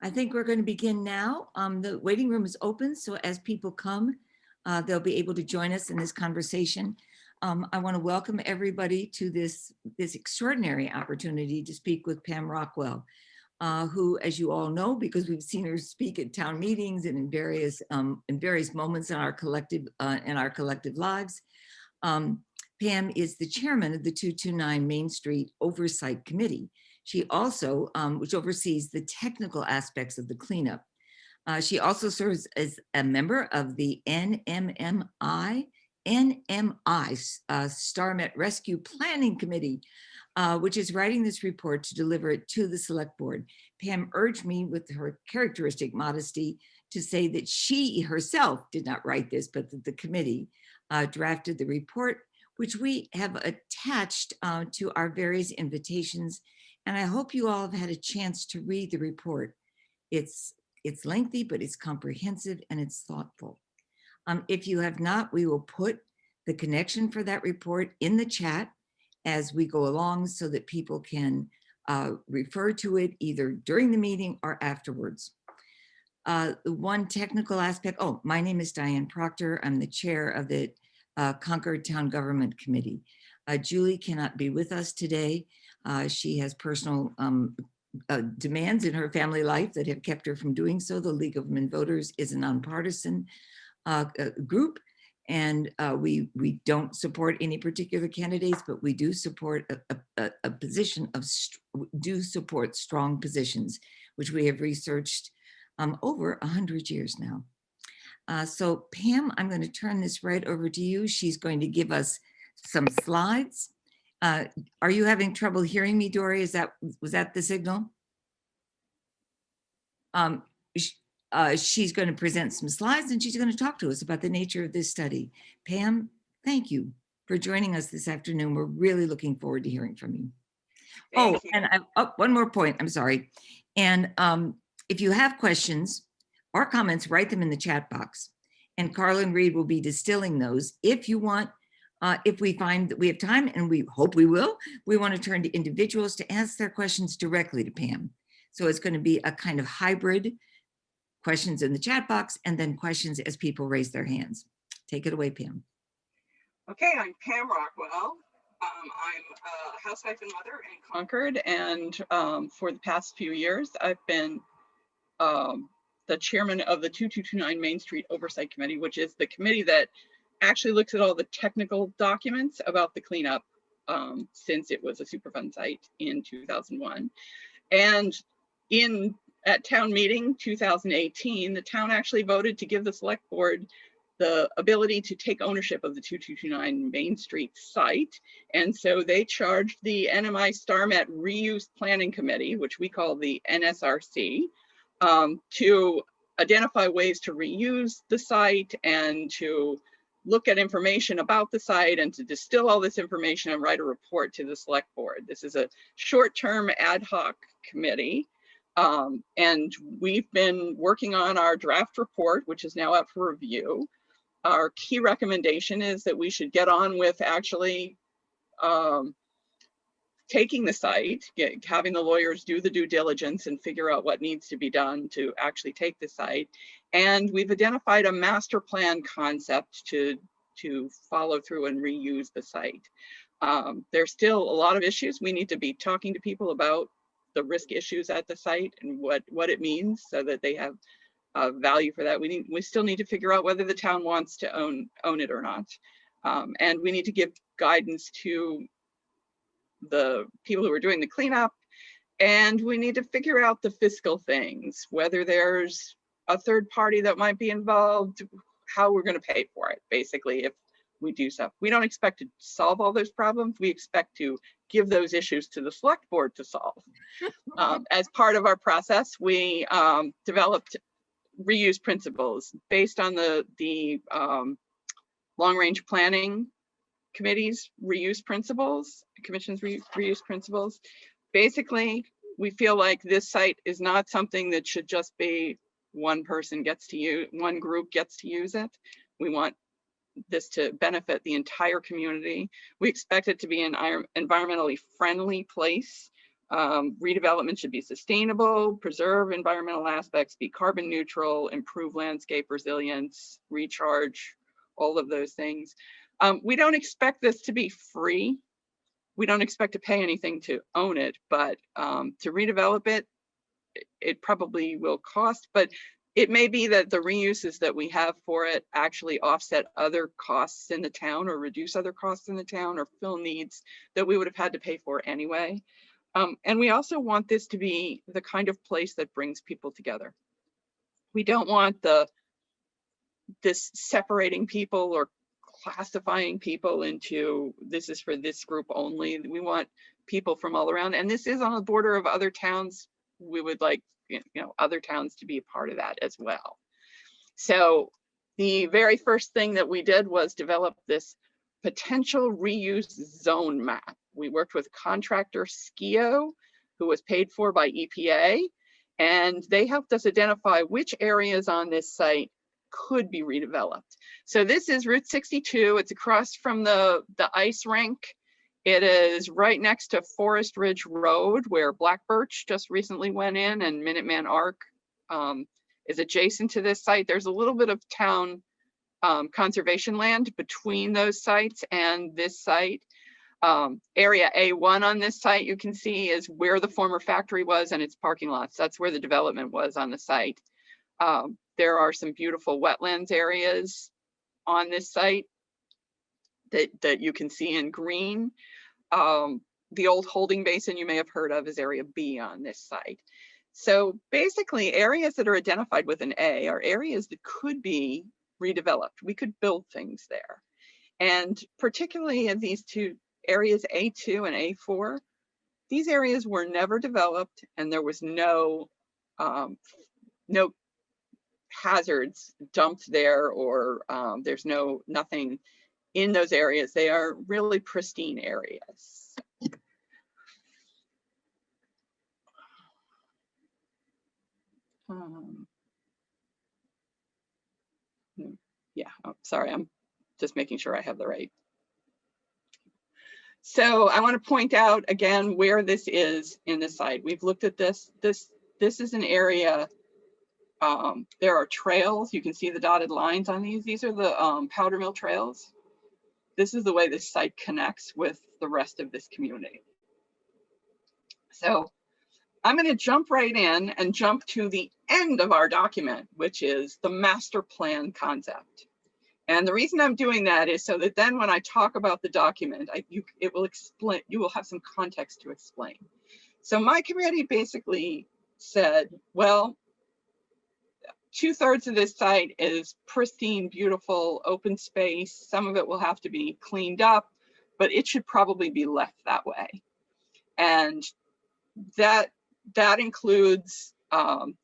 I think we're going to begin now. The waiting room is open, so as people come, they'll be able to join us in this conversation. I want to welcome everybody to this extraordinary opportunity to speak with Pam Rockwell, who, as you all know, because we've seen her speak at town meetings and in various moments in our collective lives. Pam is the chairman of the 229 Main Street Oversight Committee. She also, which oversees the technical aspects of the cleanup. She also serves as a member of the NMI Starment Rescue Planning Committee, which is writing this report to deliver it to the select board. Pam urged me with her characteristic modesty to say that she herself did not write this, but that the committee drafted the report, which we have attached to our various invitations. And I hope you all have had a chance to read the report. It's lengthy, but it's comprehensive and it's thoughtful. If you have not, we will put the connection for that report in the chat as we go along so that people can refer to it either during the meeting or afterwards. One technical aspect, my name is Diane Proctor. I'm the chair of the Concord Town Government Committee. Julie cannot be with us today. She has personal demands in her family life that have kept her from doing so. The League of Women Voters is a nonpartisan group, and we don't support any particular candidates, but we do support support strong positions, which we have researched over 100 years now. So Pam, I'm going to turn this right over to you. She's going to give us some slides. Are you having trouble hearing me, Dory? Was that the signal? She's going to present some slides and she's going to talk to us about the nature of this study. Pam, thank you for joining us this afternoon. We're really looking forward to hearing from you. Thank you. And one more point, I'm sorry. And if you have questions or comments, write them in the chat box. And Carlin Reed will be distilling those. If you want, if we find that we have time, and we hope we will, we want to turn to individuals to ask their questions directly to Pam. So it's going to be a kind of hybrid, questions in the chat box and then questions as people raise their hands. Take it away, Pam. Okay, I'm Pam Rockwell. I'm a housewife and mother in Concord, and for the past few years, I've been the chairman of the 2229 Main Street Oversight Committee, which is the committee that actually looks at all the technical documents about the cleanup since it was a Superfund site in 2001. And at town meeting 2018, the town actually voted to give the select board the ability to take ownership of the 2229 Main Street site. And so they charged the NMI Starment Reuse Planning Committee, which we call the NSRC, to identify ways to reuse the site and to look at information about the site and to distill all this information and write a report to the select board. This is a short-term ad hoc committee. And we've been working on our draft report, which is now up for review. Our key recommendation is that we should get on with actually taking the site, having the lawyers do the due diligence and figure out what needs to be done to actually take the site. And we've identified a master plan concept to follow through and reuse the site. There's still a lot of issues. We need to be talking to people about the risk issues at the site and what it means so that they have value for that. We still need to figure out whether the town wants to own it or not. And we need to give guidance to the people who are doing the cleanup, and we need to figure out the fiscal things, whether there's a third party that might be involved, how we're going to pay for it, basically, if we do stuff. We don't expect to solve all those problems. We expect to give those issues to the select board to solve. As part of our process, we developed reuse principles based on the long-range planning committee's reuse principles, commission's reuse principles. Basically, we feel like this site is not something that should just be one person gets to use, one group gets to use it. We want this to benefit the entire community. We expect it to be an environmentally friendly place Redevelopment should be sustainable, preserve environmental aspects, be carbon neutral, improve landscape resilience, recharge, all of those things. We don't expect this to be free. We don't expect to pay anything to own it, but to redevelop it, it probably will cost, but it may be that the reuses that we have for it actually offset other costs in the town or reduce other costs in the town or fill needs that we would have had to pay for anyway. And we also want this to be the kind of place that brings people together. We don't want this separating people or classifying people into this is for this group only. We want people from all around, and this is on the border of other towns. We would like other towns to be a part of that as well. So the very first thing that we did was develop this potential reuse zone map. We worked with contractor Skio, who was paid for by EPA, and they helped us identify which areas on this site could be redeveloped. So this is Route 62. It's across from the ice rink. It is right next to Forest Ridge Road, where Black Birch just recently went in, and Minuteman Arc is adjacent to this site. There's a little bit of town conservation land between those sites and this site. Area A1 on this site, you can see, is where the former factory was and its parking lots. That's where the development was on the site. There are some beautiful wetlands areas on this site that you can see in green. The old holding basin you may have heard of is area B on this site. So basically, areas that are identified with an A are areas that could be redeveloped. We could build things there. And particularly in these two areas, A2 and A4, these areas were never developed, and there was no hazards dumped there, or there's nothing in those areas. They are really pristine areas. Yeah, sorry, I'm just making sure I have the right. So I want to point out again where this is in the site. We've looked at this. This is an area. There are trails. You can see the dotted lines on these. These are the powder mill trails. This is the way this site connects with the rest of this community. So I'm going to jump right in and jump to the end of our document, which is the master plan concept. And the reason I'm doing that is so that then when I talk about the document, it will explain, you will have some context to explain. So my committee basically said, well, 2/3 of this site is pristine, beautiful, open space. Some of it will have to be cleaned up, but it should probably be left that way. And that includes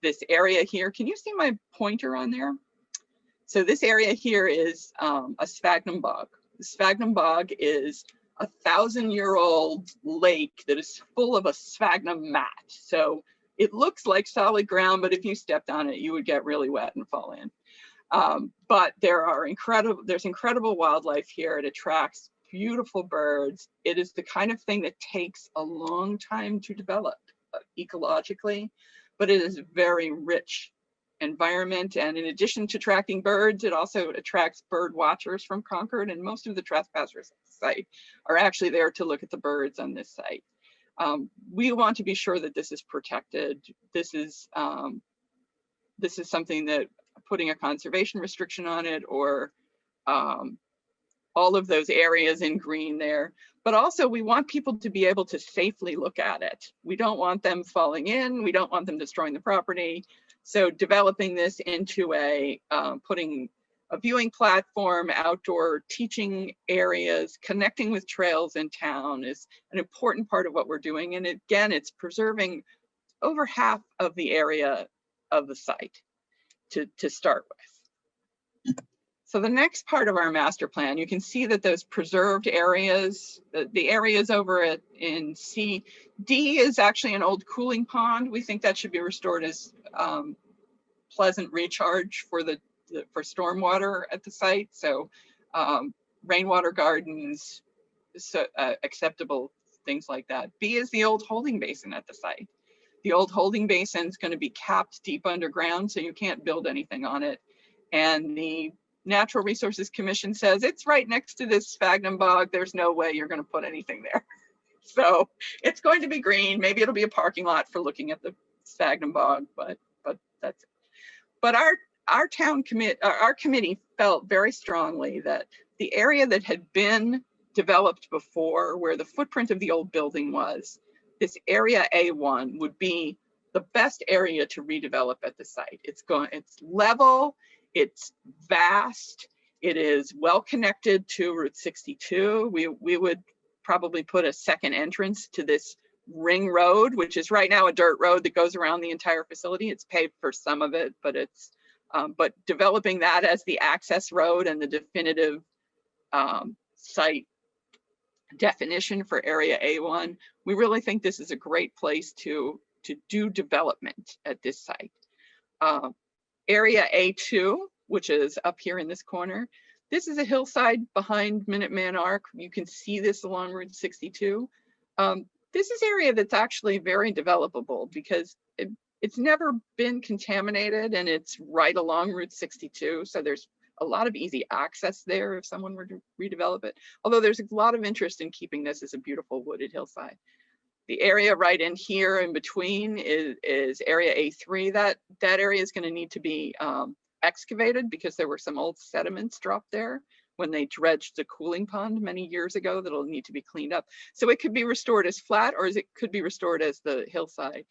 this area here. Can you see my pointer on there? So this area here is a sphagnum bog. The sphagnum bog is a 1,000-year-old lake that is full of a sphagnum mat. So it looks like solid ground, but if you stepped on it, you would get really wet and fall in. But there's incredible wildlife here. It attracts beautiful birds. It is the kind of thing that takes a long time to develop ecologically, but it is a very rich environment. And in addition to attracting birds, it also attracts bird watchers from Concord, and most of the trespassers at the site are actually there to look at the birds on this site. We want to be sure that this is protected. This is something that putting a conservation restriction on it, or all of those areas in green there. But also we want people to be able to safely look at it. We don't want them falling in. We don't want them destroying the property. So developing this into putting a viewing platform, outdoor teaching areas, connecting with trails in town is an important part of what we're doing. And again, it's preserving over half of the area of the site to start with. So the next part of our master plan, you can see that those preserved areas, the areas over in C, D is actually an old cooling pond. We think that should be restored as pleasant recharge for stormwater at the site. So rainwater gardens, acceptable things like that. B is the old holding basin at the site. The old holding basin is going to be capped deep underground, so you can't build anything on it. And the Natural Resources Commission says it's right next to this sphagnum bog. There's no way you're going to put anything there. So it's going to be green. Maybe it'll be a parking lot for looking at the sphagnum bog, but that's it. But our committee felt very strongly that the area that had been developed before, where the footprint of the old building was, this area A1 would be the best area to redevelop at the site. It's level, it's vast, it is well connected to Route 62. We would probably put a second entrance to this ring road, which is right now a dirt road that goes around the entire facility. It's paved for some of it, but it's but developing that as the access road and the definitive site definition for area A1, we really think this is a great place to do development at this site. Area A2, which is up here in this corner, this is a hillside behind Minuteman Arc. You can see this along Route 62. This is area that's actually very developable because it's never been contaminated and it's right along Route 62. So there's a lot of easy access there if someone were to redevelop it. Although there's a lot of interest in keeping this as a beautiful wooded hillside. The area right in here in between is area A3. That area is going to need to be excavated because there were some old sediments dropped there when they dredged the cooling pond many years ago that'll need to be cleaned up. So it could be restored as flat or it could be restored as the hillside.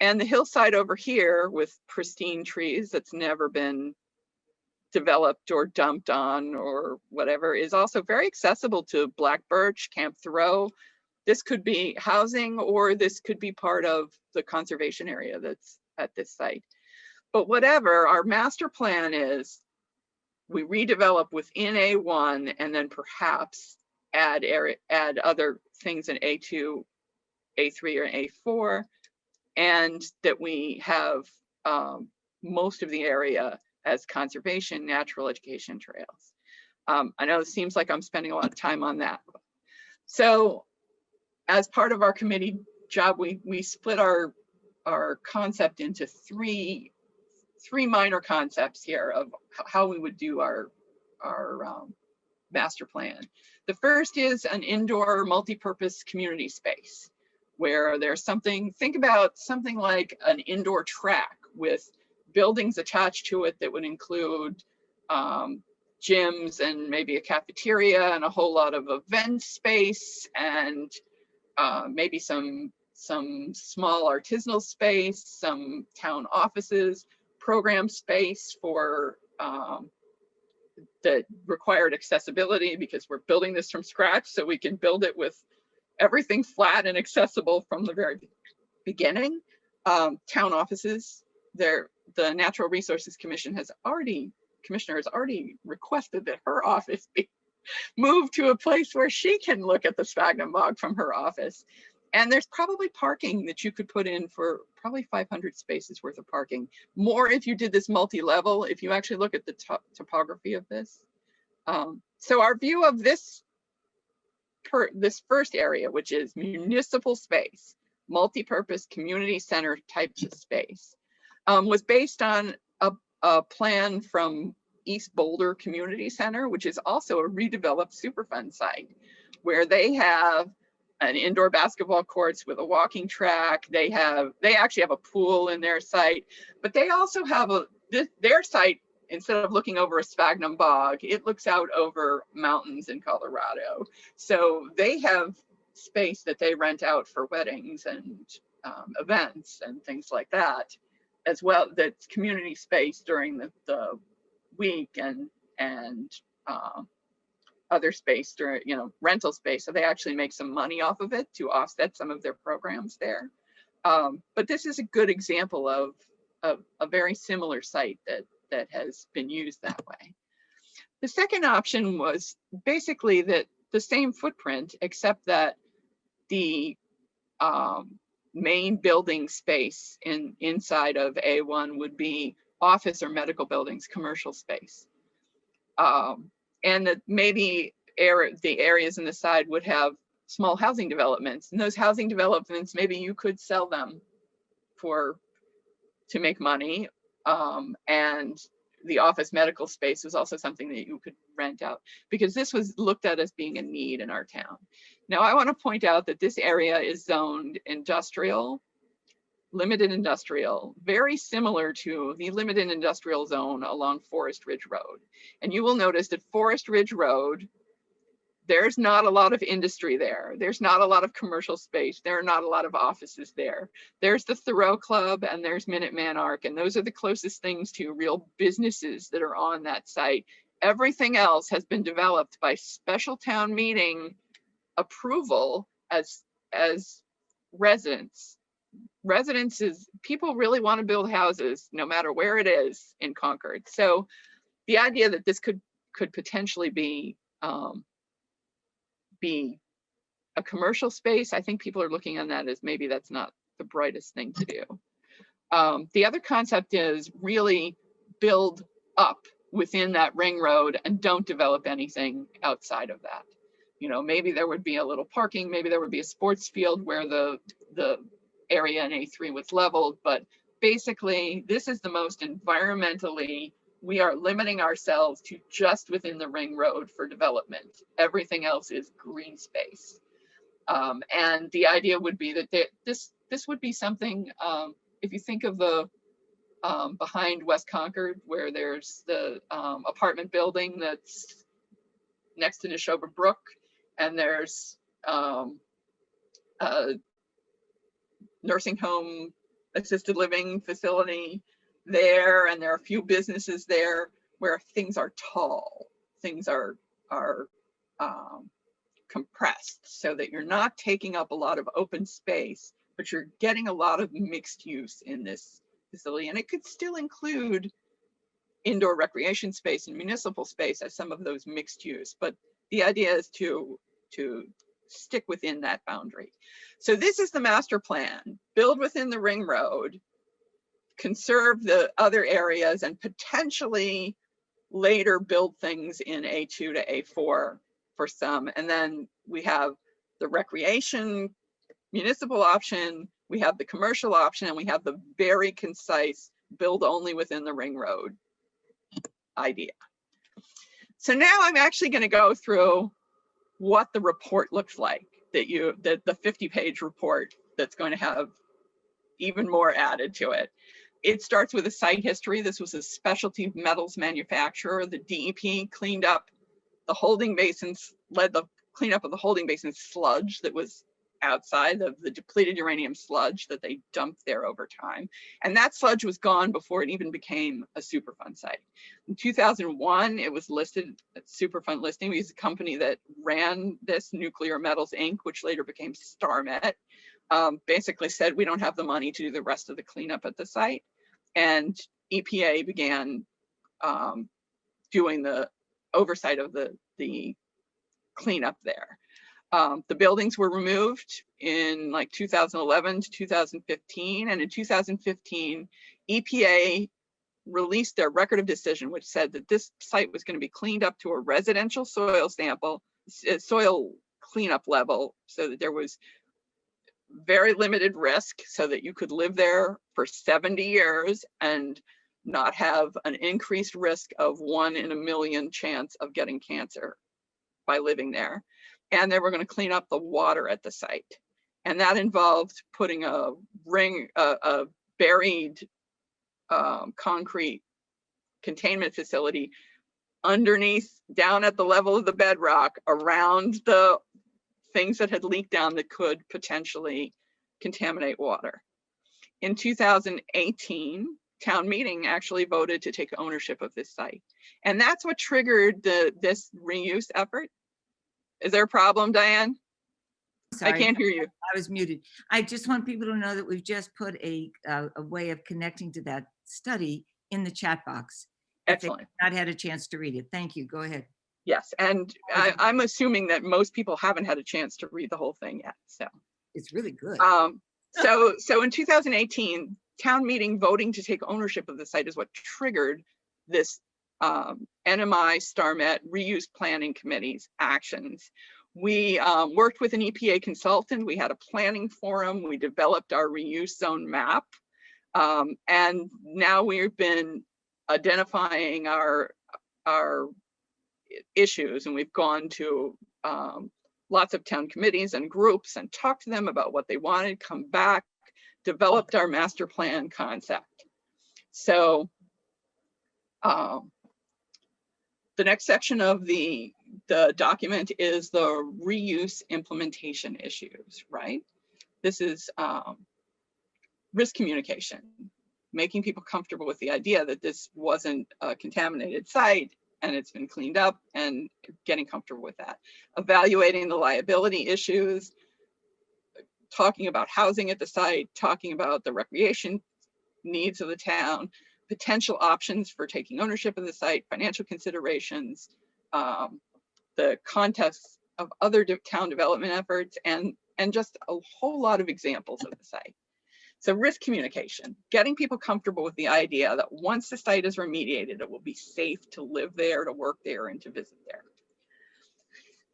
And the hillside over here with pristine trees that's never been developed or dumped on or whatever is also very accessible to Black Birch, Camp Thoreau. This could be housing or this could be part of the conservation area that's at this site. But whatever, our master plan is we redevelop within A1 and then perhaps add other things in A2, A3, or A4, and that we have most of the area as conservation, natural education trails. I know it seems like I'm spending a lot of time on that. So as part of our committee job, we split our concept into three minor concepts here of how we would do our master plan. The first is an indoor multi-purpose community space where there's think about something like an indoor track with buildings attached to it that would include gyms and maybe a cafeteria and a whole lot of event space and maybe some small artisanal space, some town offices, program space for the required accessibility because we're building this from scratch, so we can build it with everything flat and accessible from the very beginning. Town offices, the Natural Resources Commissioner has already requested that her office be moved to a place where she can look at the sphagnum bog from her office. And there's probably parking that you could put in for probably 500 spaces worth of parking. More if you did this multi-level, if you actually look at the topography of this. So our view of this first area, which is municipal space, multi-purpose community center types of space, was based on a plan from East Boulder Community Center, which is also a redeveloped Superfund site, where they have an indoor basketball courts with a walking track. They actually have a pool in their site, but they also have their site, instead of looking over a sphagnum bog, it looks out over mountains in Colorado. So they have space that they rent out for weddings and events and things like that, as well. That's community space during the week and other space during, rental space. So they actually make some money off of it to offset some of their programs there. But this is a good example of a very similar site that has been used that way. The second option was basically that the same footprint, except that the main building space inside of A1 would be office or medical buildings, commercial space. And that maybe the areas in the side would have small housing developments. And those housing developments, maybe you could sell them to make money. And the office medical space was also something that you could rent out, because this was looked at as being a need in our town. Now, I want to point out that this area is zoned industrial, limited industrial, very similar to the limited industrial zone along Forest Ridge Road. And you will notice that Forest Ridge Road, there's not a lot of industry there. There's not a lot of commercial space. There are not a lot of offices there. There's the Thoreau Club and there's Minuteman Arc, and those are the closest things to real businesses that are on that site. Everything else has been developed by special town meeting approval as residents. Residences, people really want to build houses no matter where it is in Concord. So the idea that this could potentially be a commercial space, I think people are looking on that as maybe that's not the brightest thing to do. The other concept is really build up within that ring road and don't develop anything outside of that. You know, maybe there would be a little parking, maybe there would be a sports field where the area in A3 was leveled, but basically this is the most environmentally, we are limiting ourselves to just within the ring road for development. Everything else is green space. And the idea would be that this would be something, if you think of the behind West Concord, where there's the apartment building that's next to Neshoba Brook, and there's a nursing home, assisted living facility there, and there are a few businesses there where things are tall, things are compressed, so that you're not taking up a lot of open space, but you're getting a lot of mixed use in this facility. And it could still include indoor recreation space and municipal space as some of those mixed use, but the idea is to stick within that boundary. So this is the master plan: build within the ring road, conserve the other areas, and potentially later build things in A2 to A4 for some. And then we have the recreation municipal option, we have the commercial option, and we have the very concise build only within the ring road idea. So now I'm actually going to go through what the report looks like, the 50-page report that's going to have even more added to it. It starts with a site history. This was a specialty metals manufacturer. The DEP cleaned up the holding basins, led the cleanup of the holding basin sludge that was outside of the depleted uranium sludge that they dumped there over time. And that sludge was gone before it even became a Superfund site. In 2001, it was listed at Superfund listing. We used a company that ran this, Nuclear Metals Inc., which later became Starmet, basically said, we don't have the money to do the rest of the cleanup at the site. And EPA began doing the oversight of the cleanup there. The buildings were removed in like 2011 to 2015. And in 2015, EPA released their record of decision, which said that this site was going to be cleaned up to a residential soil sample, soil cleanup level, so that there was very limited risk, so that you could live there for 70 years and not have an increased risk of 1 in a million chance of getting cancer by living there. And they were going to clean up the water at the site. And that involved putting a buried concrete containment facility underneath, down at the level of the bedrock, around the things that had leaked down that could potentially contaminate water. In 2018, town meeting actually voted to take ownership of this site. And that's what triggered this reuse effort. Is there a problem, Diane? Sorry, I can't hear you. I was muted. I just want people to know that we've just put a way of connecting to that study in the chat box. Excellent. If they've not had a chance to read it. Thank you. Go ahead. Yes, and I'm assuming that most people haven't had a chance to read the whole thing yet. So it's really good. So in 2018, town meeting voting to take ownership of the site is what triggered this NMI Starmet reuse planning committee's actions, We worked with an EPA consultant. We had a planning forum. We developed our reuse zone map. And now we've been identifying our issues, and we've gone to lots of town committees and groups and talked to them about what they wanted, come back, developed our master plan concept. So the next section of the document is the reuse implementation issues, right? This is risk communication, making people comfortable with the idea that this wasn't a contaminated site and it's been cleaned up, and getting comfortable with that. Evaluating the liability issues, talking about housing at the site, talking about the recreation needs of the town, potential options for taking ownership of the site, financial considerations, the context of other town development efforts, and just a whole lot of examples of the site. So risk communication, getting people comfortable with the idea that once the site is remediated, it will be safe to live there, to work there, and to visit there.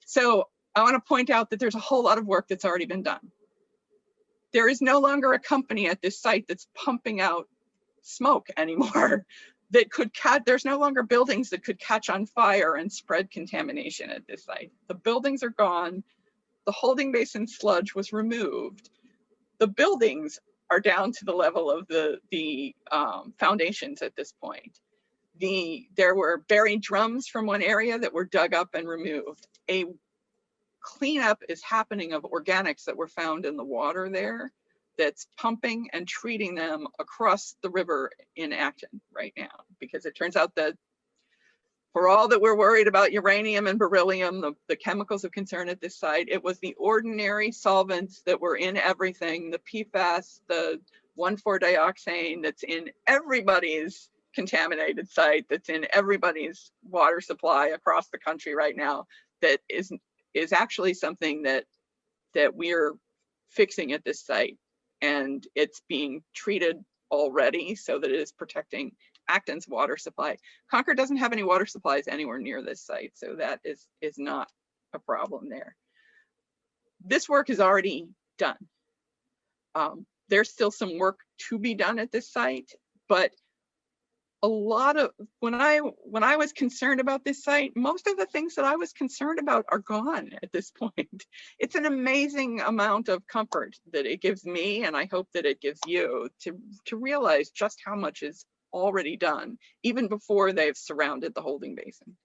So I want to point out that there's a whole lot of work that's already been done. There is no longer a company at this site that's pumping out smoke anymore that could there's no longer buildings that could catch on fire and spread contamination at this site. The buildings are gone. The holding basin sludge was removed. The buildings are down to the level of the foundations at this point. There were buried drums from one area that were dug up and removed. A cleanup is happening of organics that were found in the water there, that's pumping and treating them across the river in Acton right now, because it turns out that for all that we're worried about uranium and beryllium, the chemicals of concern at this site, it was the ordinary solvents that were in everything, the PFAS, the 1,4-dioxane that's in everybody's contaminated site, that's in everybody's water supply across the country right now, that is actually something that we're fixing at this site. And it's being treated already so that it is protecting Acton's water supply. Concord doesn't have any water supplies anywhere near this site, so that is not a problem there. This work is already done. There's still some work to be done at this site, but a lot of, when I was concerned about this site, most of the things that I was concerned about are gone at this point. It's an amazing amount of comfort that it gives me, and I hope that it gives you, to realize just how much is already done, even before they've surrounded the holding basin.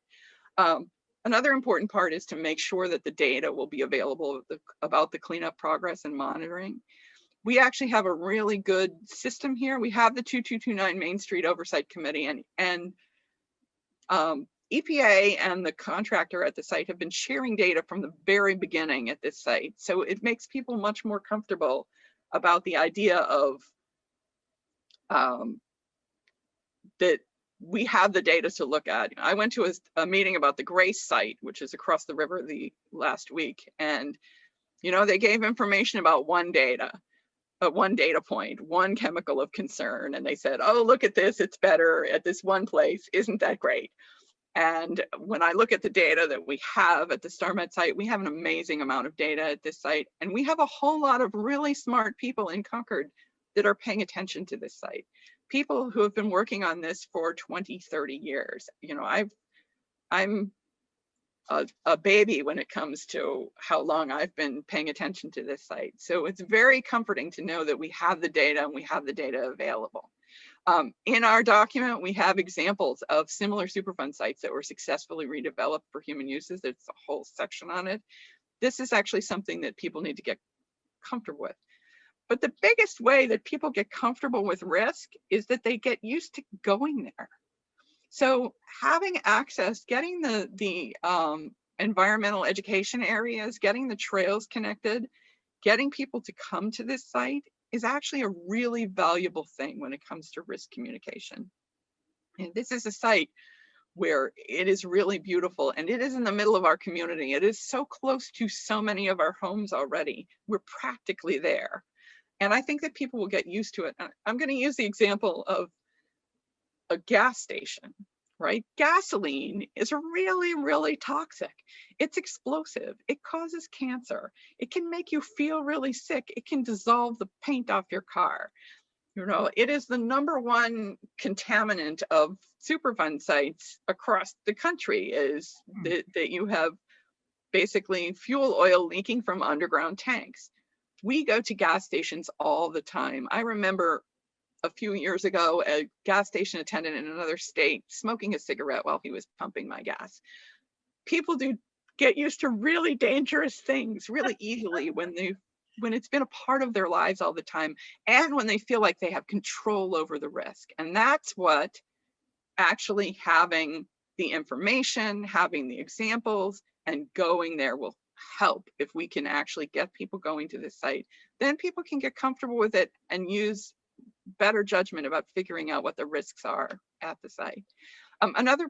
Another important part is to make sure that the data will be available about the cleanup progress and monitoring. We actually have a really good system here. We have the 2229 Main Street Oversight Committee, and EPA and the contractor at the site have been sharing data from the very beginning at this site. So it makes people much more comfortable about the idea of that we have the data to look at. I went to a meeting about the Grace site, which is across the river last week. And, they gave information about one data point, one chemical of concern. And they said, oh, look at this, it's better at this one place. Isn't that great? And when I look at the data that we have at the Starment site, we have an amazing amount of data at this site. And we have a whole lot of really smart people in Concord that are paying attention to this site. People who have been working on this for 20, 30 years. I'm a baby when it comes to how long I've been paying attention to this site. So it's very comforting to know that we have the data and we have the data available. In our document, we have examples of similar Superfund sites that were successfully redeveloped for human uses. There's a whole section on it. This is actually something that people need to get comfortable with. But the biggest way that people get comfortable with risk is that they get used to going there. So having access, getting the environmental education areas, getting the trails connected, getting people to come to this site is actually a really valuable thing when it comes to risk communication. And this is a site where it is really beautiful, and it is in the middle of our community. It is so close to so many of our homes already. We're practically there. And I think that people will get used to it. I'm going to use the example of a gas station. right? Gasoline is really, really toxic. It's explosive. It causes cancer. It can make you feel really sick. It can dissolve the paint off your car. You know, it is the #1 contaminant of Superfund sites across the country, is that you have basically fuel oil leaking from underground tanks. We go to gas stations all the time. I remember a few years ago, a gas station attendant in another state smoking a cigarette while he was pumping my gas. People do get used to really dangerous things really easily when it's been a part of their lives all the time, and when they feel like they have control over the risk. And that's what actually having the information, having the examples, and going there will help. If we can actually get people going to this site, then people can get comfortable with it and use better judgment about figuring out what the risks are at the site. Another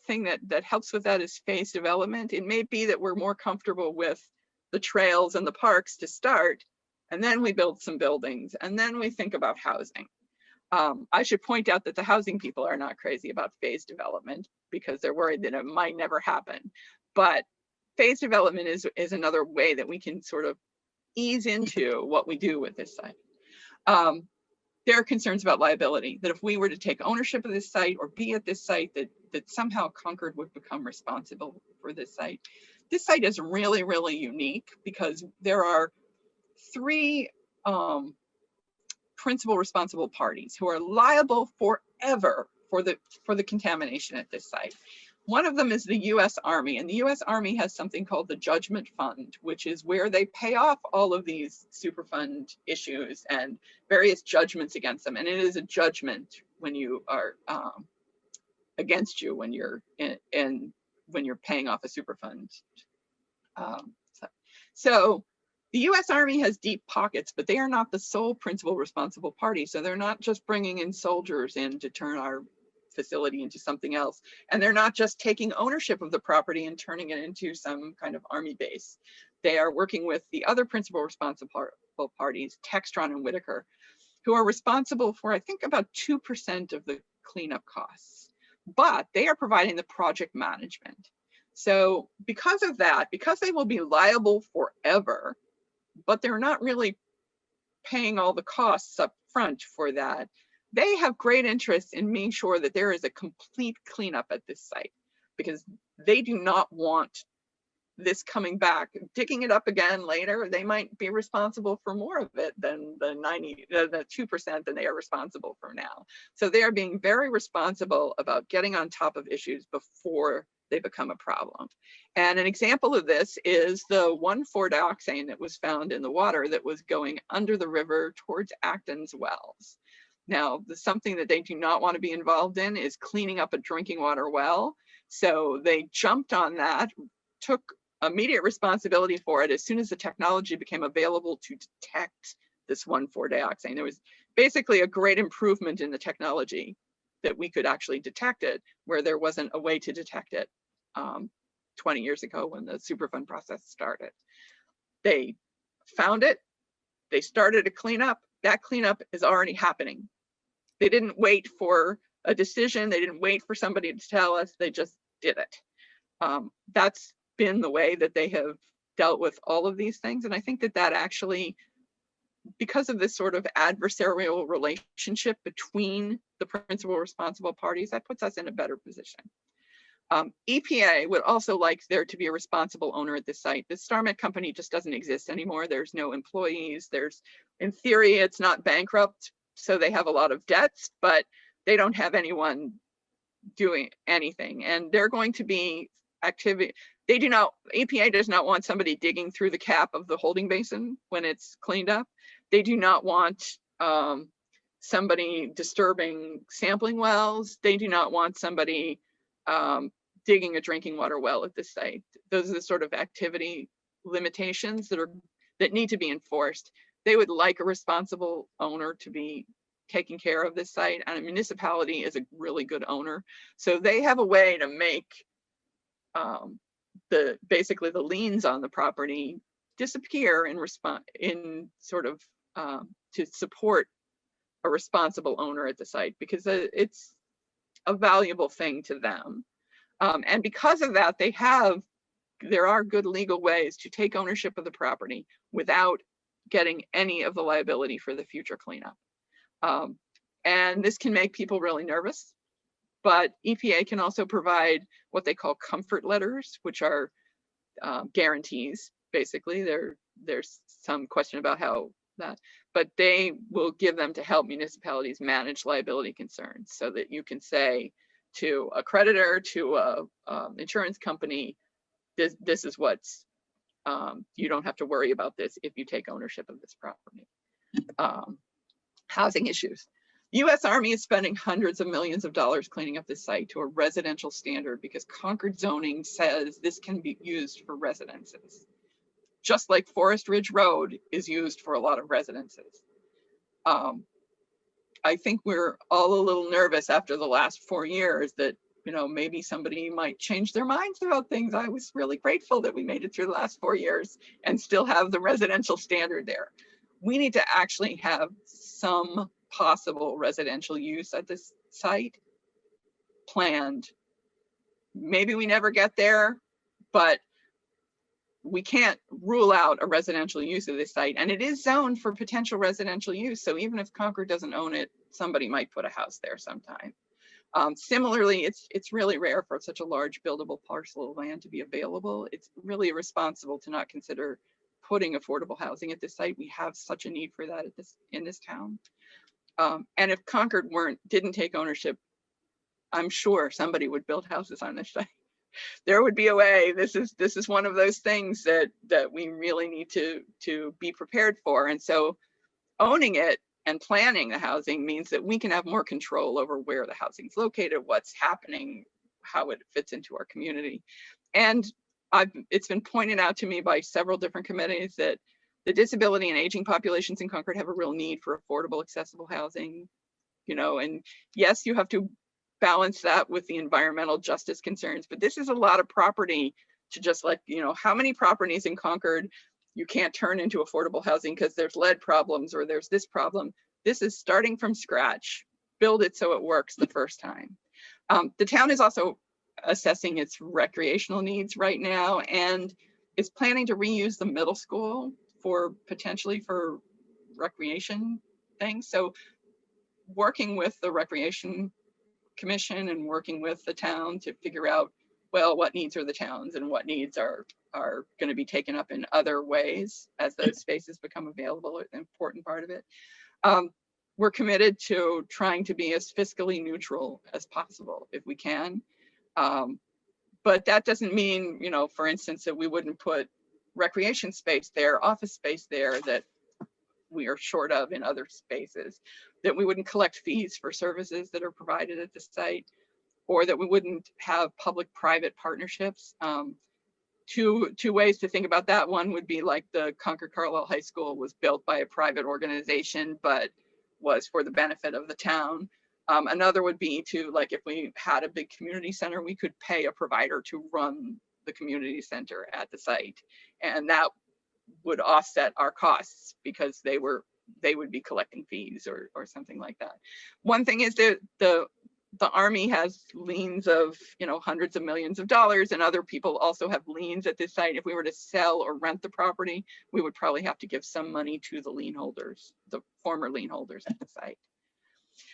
thing that helps with that is phase development. It may be that we're more comfortable with the trails and the parks to start, and then we build some buildings, and then we think about housing. I should point out that the housing people are not crazy about phase development because they're worried that it might never happen. But phase development is another way that we can sort of ease into what we do with this site. There are concerns about liability, that if we were to take ownership of this site or be at this site, that somehow Concord would become responsible for this site. This site is really, really unique because there are 3 principal responsible parties who are liable forever for the contamination at this site. One of them is the US Army, and the US Army has something called the Judgment Fund, which is where they pay off all of these Superfund issues and various judgments against them. And it is a judgment when you are against you when you're when you're paying off a Superfund. So the US Army has deep pockets, but they are not the sole principal responsible party. So they're not just bringing in soldiers in to turn our facility into something else. And they're not just taking ownership of the property and turning it into some kind of army base. They are working with the other principal responsible parties, Textron and Whitaker, who are responsible for, I think, about 2% of the cleanup costs. But they are providing the project management. So because of that, because they will be liable forever, but they're not really paying all the costs up front for that, they have great interest in making sure that there is a complete cleanup at this site, because they do not want this coming back, digging it up again later. They might be responsible for more of it than the 2% than they are responsible for now. So they are being very responsible about getting on top of issues before they become a problem. And an example of this is the 1,4-dioxane that was found in the water that was going under the river towards Acton's wells. Now, something that they do not want to be involved in is cleaning up a drinking water well. So they jumped on that, took immediate responsibility for it as soon as the technology became available to detect this 1,4-dioxane. There was basically a great improvement in the technology that we could actually detect it, where there wasn't a way to detect it 20 years ago when the Superfund process started. They found it, they started a cleanup. That cleanup is already happening. They didn't wait for a decision, they didn't wait for somebody to tell us, they just did it. That's been the way that they have dealt with all of these things. And I think that actually, because of this sort of adversarial relationship between the principal responsible parties, that puts us in a better position. EPA would also like there to be a responsible owner at this site. The Starment company just doesn't exist anymore. There's no employees. In theory, it's not bankrupt, so they have a lot of debts, but they don't have anyone doing anything. And they're going to be activity. EPA does not want somebody digging through the cap of the holding basin when it's cleaned up. They do not want somebody disturbing sampling wells. They do not want somebody digging a drinking water well at this site. Those are the sort of activity limitations that need to be enforced. They would like a responsible owner to be taking care of this site, and a municipality is a really good owner. So they have a way to make basically the liens on the property disappear to support a responsible owner at the site, because a valuable thing to them. And because of that, there are good legal ways to take ownership of the property without getting any of the liability for the future cleanup. And this can make people really nervous, but EPA can also provide what they call comfort letters, which are guarantees. Basically, there's some question about how that, but they will give them to help municipalities manage liability concerns, so that you can say to a creditor, to a insurance company, this is what's, you don't have to worry about this if you take ownership of this property. Housing issues. The U.S. Army is spending hundreds of millions of dollars cleaning up this site to a residential standard because Concord zoning says this can be used for residences, just like Forest Ridge Road is used for a lot of residences. I think we're all a little nervous after the last 4 years that, you know, maybe somebody might change their minds about things. I was really grateful that we made it through the last 4 years and still have the residential standard there. We need to actually have some possible residential use at this site planned. Maybe we never get there, but we can't rule out a residential use of this site, and it is zoned for potential residential use. So even if Concord doesn't own it, somebody might put a house there sometime. Similarly, it's really rare for such a large buildable parcel of land to be available. It's really irresponsible to not consider putting affordable housing at this site. We have such a need for that in this town. And if Concord didn't take ownership, I'm sure somebody would build houses on this site. There would be a way. This is one of those things that we really need to be prepared for. And so owning it and planning the housing means that we can have more control over where the housing is located, what's happening, how it fits into our community. And it's been pointed out to me by several different committees that the disability and aging populations in Concord have a real need for affordable, accessible housing, you know, and yes, you have to balance that with the environmental justice concerns, but this is a lot of property to just, like, you know, how many properties in Concord you can't turn into affordable housing because there's lead problems or there's this problem. This is starting from scratch. Build it so it works the first time. The town is also assessing its recreational needs right now and is planning to reuse the middle school potentially for recreation things. So working with the Recreation Commission and working with the town to figure out, well, what needs are the towns and what needs are going to be taken up in other ways as those spaces become available, an important part of it. We're committed to trying to be as fiscally neutral as possible if we can. But that doesn't mean, you know, for instance, that we wouldn't put recreation space there, office space there that we are short of in other spaces, that we wouldn't collect fees for services that are provided at the site, or that we wouldn't have public-private partnerships. Two ways to think about that. One would be like the Concord Carlisle High School was built by a private organization, but was for the benefit of the town. Another would be to, like, if we had a big community center, we could pay a provider to run the community center at the site. And that would offset our costs because they would be collecting fees or something like that. One thing is that the Army has liens of, you know, hundreds of millions of dollars, and other people also have liens at this site. If we were to sell or rent the property, we would probably have to give some money to the lien holders, the former lien holders at the site.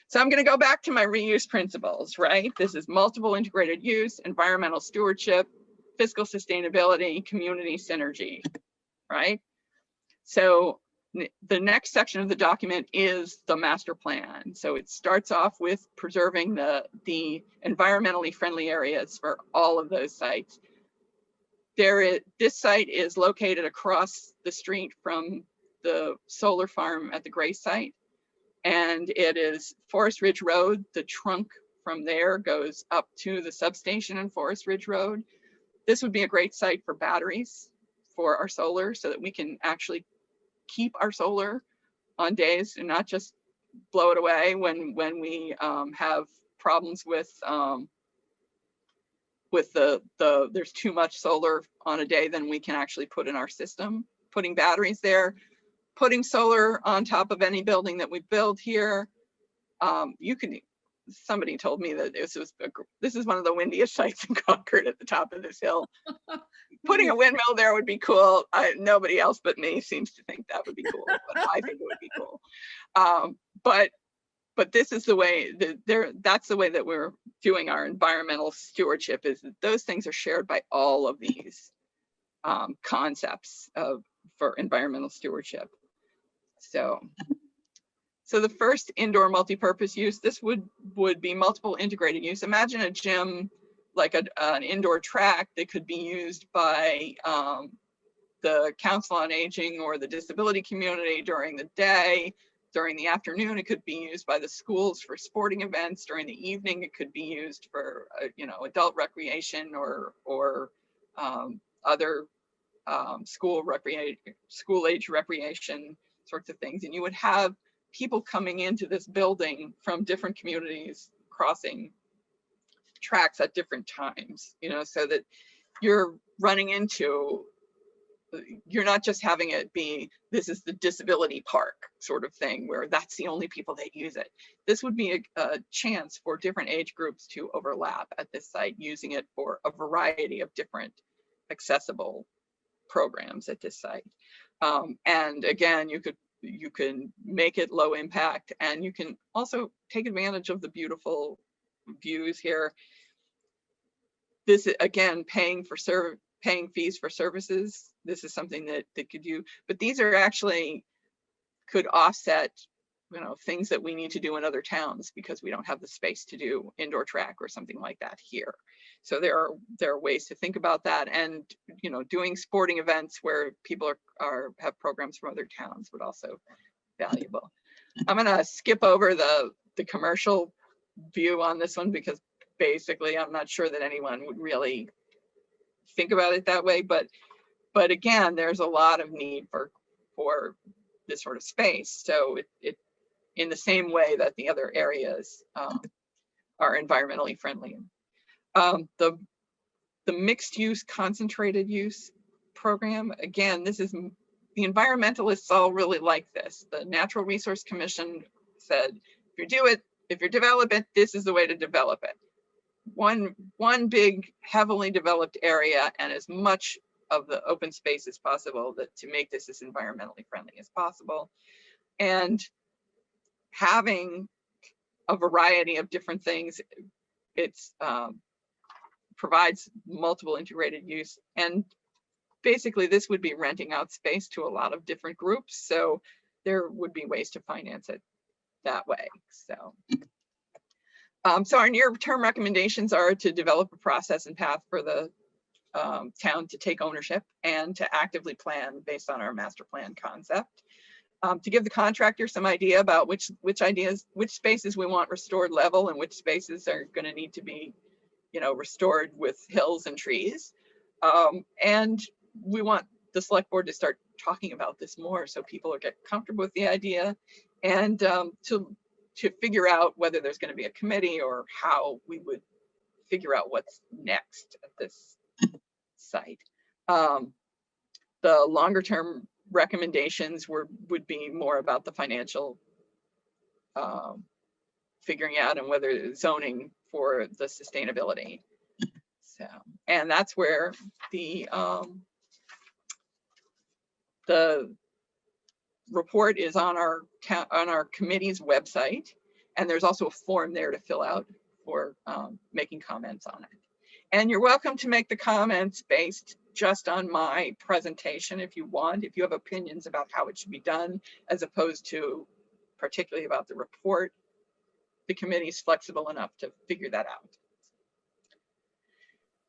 So I'm going to go back to my reuse principles, right? This is multiple integrated use, environmental stewardship, fiscal sustainability, community synergy, right? So the next section of the document is the master plan. So it starts off with preserving the environmentally friendly areas for all of those sites. This site is located across the street from the solar farm at the Gray site. And it is Forest Ridge Road. The trunk from there goes up to the substation in Forest Ridge Road. This would be a great site for batteries for our solar, so that we can actually keep our solar on days and not just blow it away when we have problems with there's too much solar on a day, then we can actually put in our system. Putting batteries there, putting solar on top of any building that we build here. You can somebody told me that this is one of the windiest sites in Concord at the top of this hill. Putting a windmill there would be cool. Nobody else but me seems to think that would be cool, but I think it would be cool. But this is the way that's the way that we're doing our environmental stewardship, is that those things are shared by all of these concepts for environmental stewardship. So the first indoor multi-purpose use, this would be multiple integrated use. Imagine a gym, like an indoor track that could be used by the Council on Aging or the disability community during the day. During the afternoon, it could be used by the schools for sporting events. During the evening, it could be used for adult recreation or other school age recreation sorts of things. And you would have people coming into this building from different communities crossing tracks at different times, so that you're not just having it be, this is the disability park sort of thing where that's the only people that use it. This would be a chance for different age groups to overlap at this site, using it for a variety of different accessible programs at this site. And again, you can make it low impact, and you can also take advantage of the beautiful views here. This, again, paying fees for services. This is something that they could do, but these are actually could offset, things that we need to do in other towns because we don't have the space to do indoor track or something like that here. So there are ways to think about that, and doing sporting events where people have programs from other towns would also be valuable. I'm gonna skip over the commercial view on this one because basically I'm not sure that anyone would really think about it that way, but again, there's a lot of need for this sort of space. So it in the same way that the other areas are environmentally friendly. The mixed use concentrated use program, again, this is, the environmentalists all really like this. The Natural Resource Commission said, if you develop it, this is the way to develop it. One big heavily developed area and as much of the open space as possible to make this as environmentally friendly as possible. And having a variety of different things, it's provides multiple integrated use. And basically this would be renting out space to a lot of different groups. So there would be ways to finance it that way. So our near-term recommendations are to develop a process and path for the town to take ownership and to actively plan based on our master plan concept. To give the contractor some idea about which spaces we want restored level and which spaces are going to need to be, restored with hills and trees. And we want the select board to start talking about this more so people get comfortable with the idea, and to figure out whether there's going to be a committee or how we would figure out what's next at this site. The longer term recommendations would be more about the financial figuring out and whether zoning for the sustainability. So, and that's where the report is on our committee's website, and there's also a form there to fill out for making comments on it. And you're welcome to make the comments based just on my presentation if you want, if you have opinions about how it should be done, as opposed to particularly about the report. The committee is flexible enough to figure that out.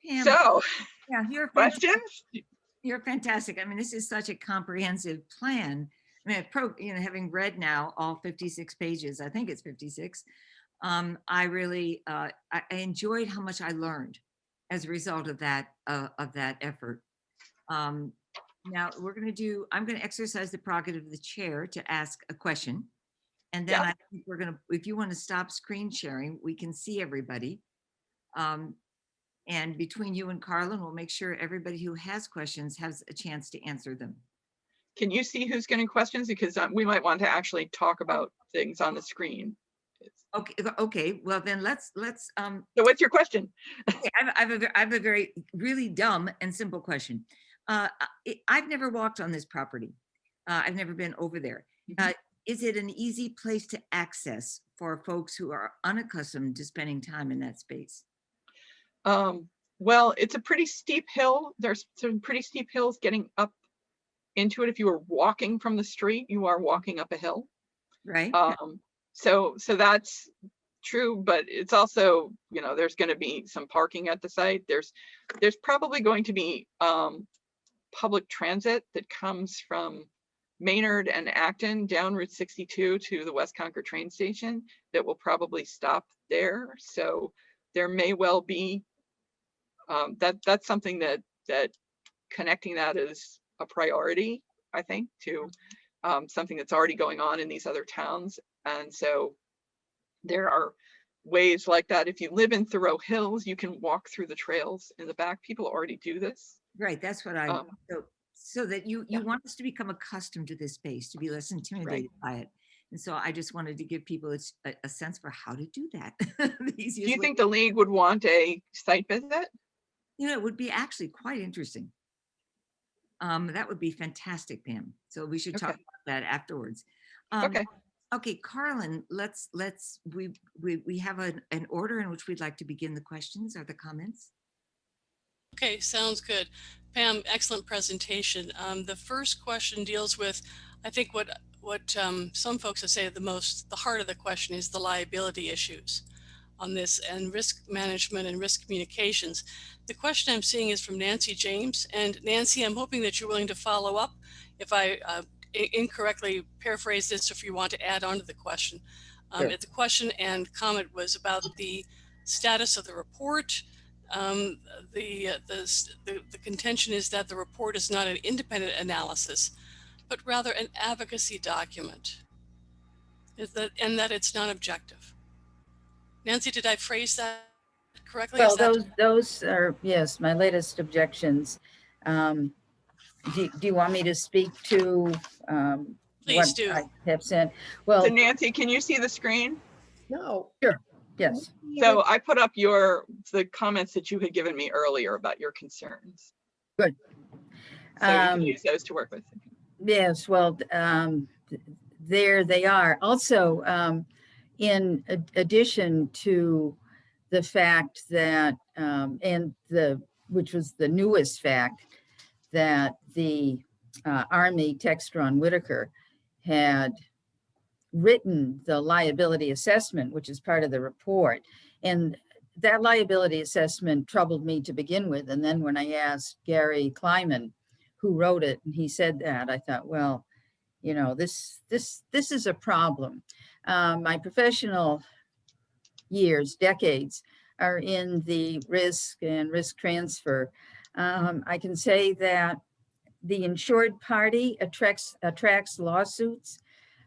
Pam, so, yeah, you're questions? fantastic. You're fantastic. I mean, this is such a comprehensive plan. I mean, having read now all 56 pages, I think it's 56. I really I enjoyed how much I learned as a result of that effort. Now I'm going to exercise the prerogative of the chair to ask a question. And then I think if you want to stop screen sharing, we can see everybody. And between you and Carlin, we'll make sure everybody who has questions has a chance to answer them. Can you see who's getting questions? Because we might want to actually talk about things on the screen. is. Okay. Well, then let's So what's your question? okay, I have a very really dumb and simple question. I've never walked on this property. I've never been over there. Is it an easy place to access for folks who are unaccustomed to spending time in that space? Well, it's a pretty steep hill. There's some pretty steep hills getting up into it. If you were walking from the street, you are walking up a hill. Right. So that's true, but it's also, you know, there's going to be some parking at the site. There's probably going to be public transit that comes from Maynard and Acton down Route 62 to the West Concord train station that will probably stop there. So there may well be that's something that connecting that is a priority, I think, to something that's already going on in these other towns. And so there are ways like that. If you live in Thoreau Hills, you can walk through the trails in the back. People already do this. Right. That's what so that you want us to become accustomed to this space, to be less intimidated by it. And so I just wanted to give people a sense for how to do that. Do you think the league would want a site visit? You know, it would be actually quite interesting. That would be fantastic, Pam. So we should talk about that afterwards. Okay, Carlin, we have an order in which we'd like to begin the questions or the comments. Okay, sounds good. Pam, excellent presentation. The first question deals with, I think what some folks would say the heart of the question is the liability issues on this and risk management and risk communications. The question I'm seeing is from Nancy James. And Nancy, I'm hoping that you're willing to follow up if I incorrectly paraphrase this, if you want to add on to the question. Sure. The question and comment was about the status of the report. The contention is that the report is not an independent analysis, but rather an advocacy document, and that it's not objective. Nancy, did I phrase that correctly? Well, those are, yes, my latest objections. Do you want me to speak to Please what do. I have sent? Well, So Nancy, can you see the screen? No. sure, yes. So I put up the comments that you had given me earlier about your concerns. Good. So you can use those to work with. Yes, well, there they are. Also, in addition to the fact that, which was the newest fact, that the Army Textron Whitaker had written the liability assessment, which is part of the report. And that liability assessment troubled me to begin with. And then when I asked Gary Kleiman, who wrote it, and he said that, I thought, well, you know, this is a problem. My professional years, decades, are in the risk and risk transfer. I can say that the insured party attracts lawsuits.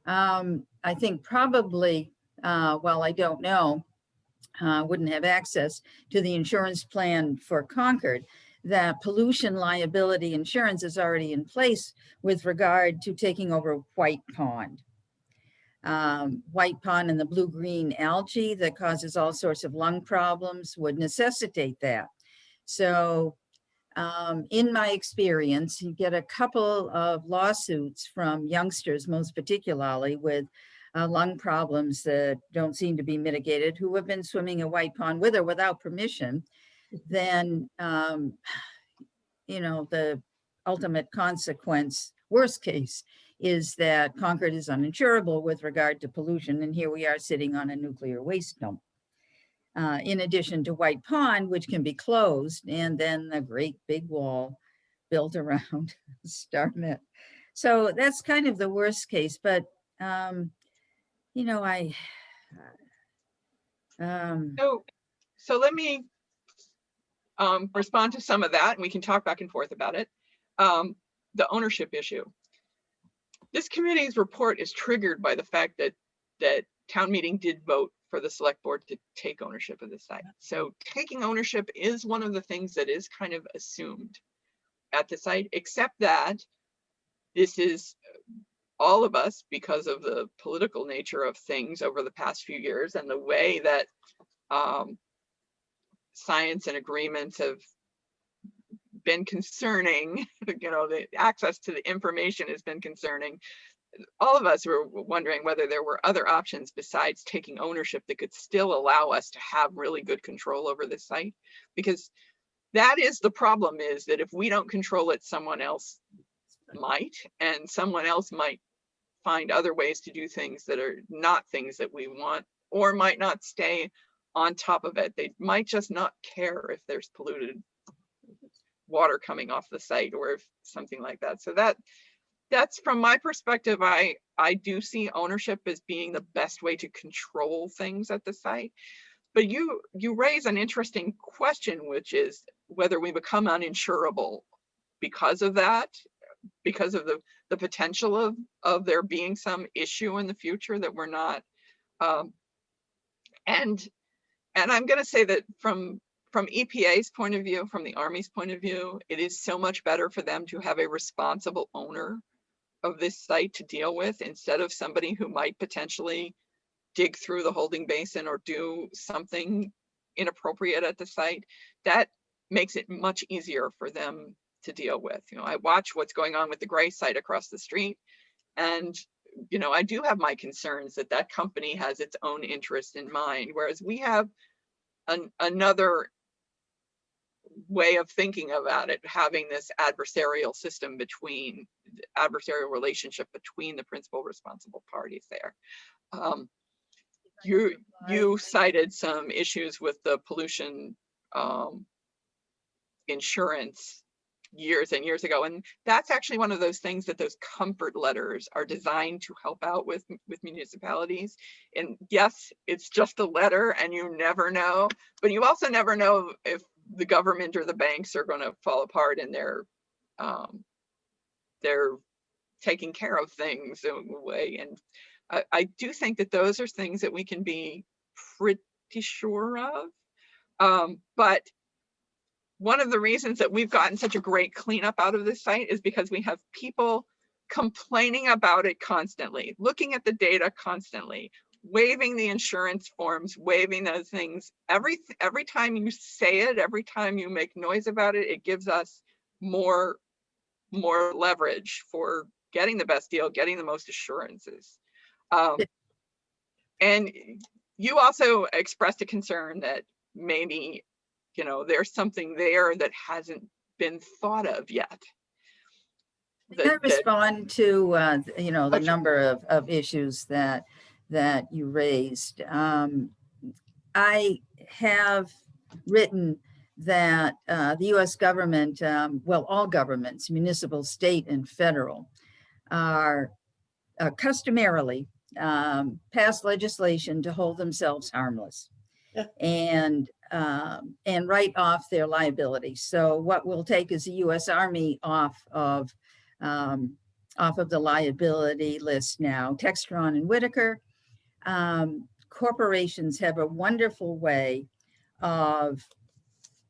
I think probably, well, I don't know, wouldn't have access to the insurance plan for Concord, that pollution liability insurance is already in place with regard to taking over White Pond. White Pond and the blue-green algae that causes all sorts of lung problems would necessitate that. So in my experience, you get a couple of lawsuits from youngsters, most particularly with lung problems that don't seem to be mitigated, who have been swimming in White Pond with or without permission. Then, you know, the ultimate consequence, worst case, is that Concord is uninsurable with regard to pollution. And here we are sitting on a nuclear waste dump. In addition to White Pond, which can be closed, and then the great big wall built around Starment. So that's kind of the worst case. But, you know, So let me respond to some of that, and we can talk back and forth about it. The ownership issue. This committee's report is triggered by the fact that town meeting did vote for the select board to take ownership of the site. So taking ownership is one of the things that is kind of assumed at the site, except that this is all of us, because of the political nature of things over the past few years and the way that science and agreements have been concerning, the access to the information has been concerning. All of us were wondering whether there were other options besides taking ownership that could still allow us to have really good control over this site. Because that is the problem, is that if we don't control it, someone else might, and someone else might find other ways to do things that are not things that we want, or might not stay on top of it. They might just not care if there's polluted water coming off the site or if something like that. So that's from my perspective. I do see ownership as being the best way to control things at the site. But you raise an interesting question, which is whether we become uninsurable because of that, because of the potential of there being some issue in the future that we're not. And I'm going to say that from EPA's point of view, from the Army's point of view, it is so much better for them to have a responsible owner of this site to deal with, instead of somebody who might potentially dig through the holding basin or do something inappropriate at the site. That makes it much easier for them to deal with. I watch what's going on with the Gray site across the street, and I do have my concerns that that company has its own interest in mind, whereas we have another way of thinking about it, having this adversarial relationship between the principal responsible parties there. You cited some issues with the pollution insurance years and years ago, and that's actually one of those things that those comfort letters are designed to help out with municipalities. And yes, it's just a letter and you never know, but you also never know if the government or the banks are going to fall apart and they're taking care of things in a way. And I do think that those are things that we can be pretty sure of. But one of the reasons that we've gotten such a great cleanup out of this site is because we have people complaining about it constantly, looking at the data constantly, waiving the insurance forms, waiving those things. Every time you say it, every time you make noise about it, it gives us more leverage for getting the best deal, getting the most assurances. And you also expressed a concern that maybe, there's something there that hasn't been thought of yet. Can I respond to, the number of issues that you raised? I have written that the U.S. government, all governments, municipal, state, and federal, are customarily pass legislation to hold themselves harmless. Yeah. And write off their liability. So what we'll take is the U.S. Army off of the liability list now. Textron and Whitaker. Corporations have a wonderful way of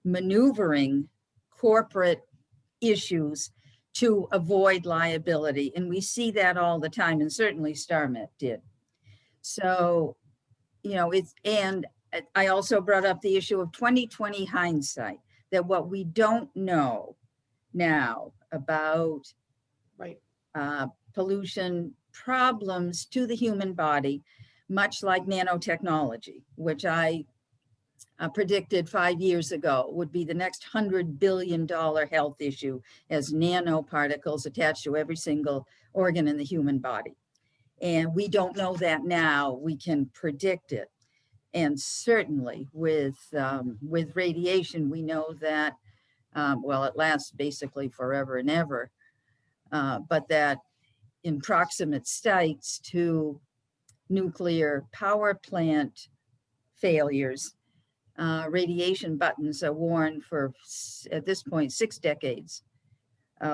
maneuvering corporate issues to avoid liability. And we see that all the time, and certainly Starment did. So, and I also brought up the issue of 2020 hindsight, that what we don't know now about pollution problems to the human body, much like nanotechnology, which I predicted 5 years ago would be the next $100 billion health issue, as nanoparticles attached to every single organ in the human body. And we don't know that now, we can predict it. And certainly with radiation, we know that, it lasts basically forever and ever, but that in proximate sites to nuclear power plant failures, radiation buttons are worn for, at this point, 6 decades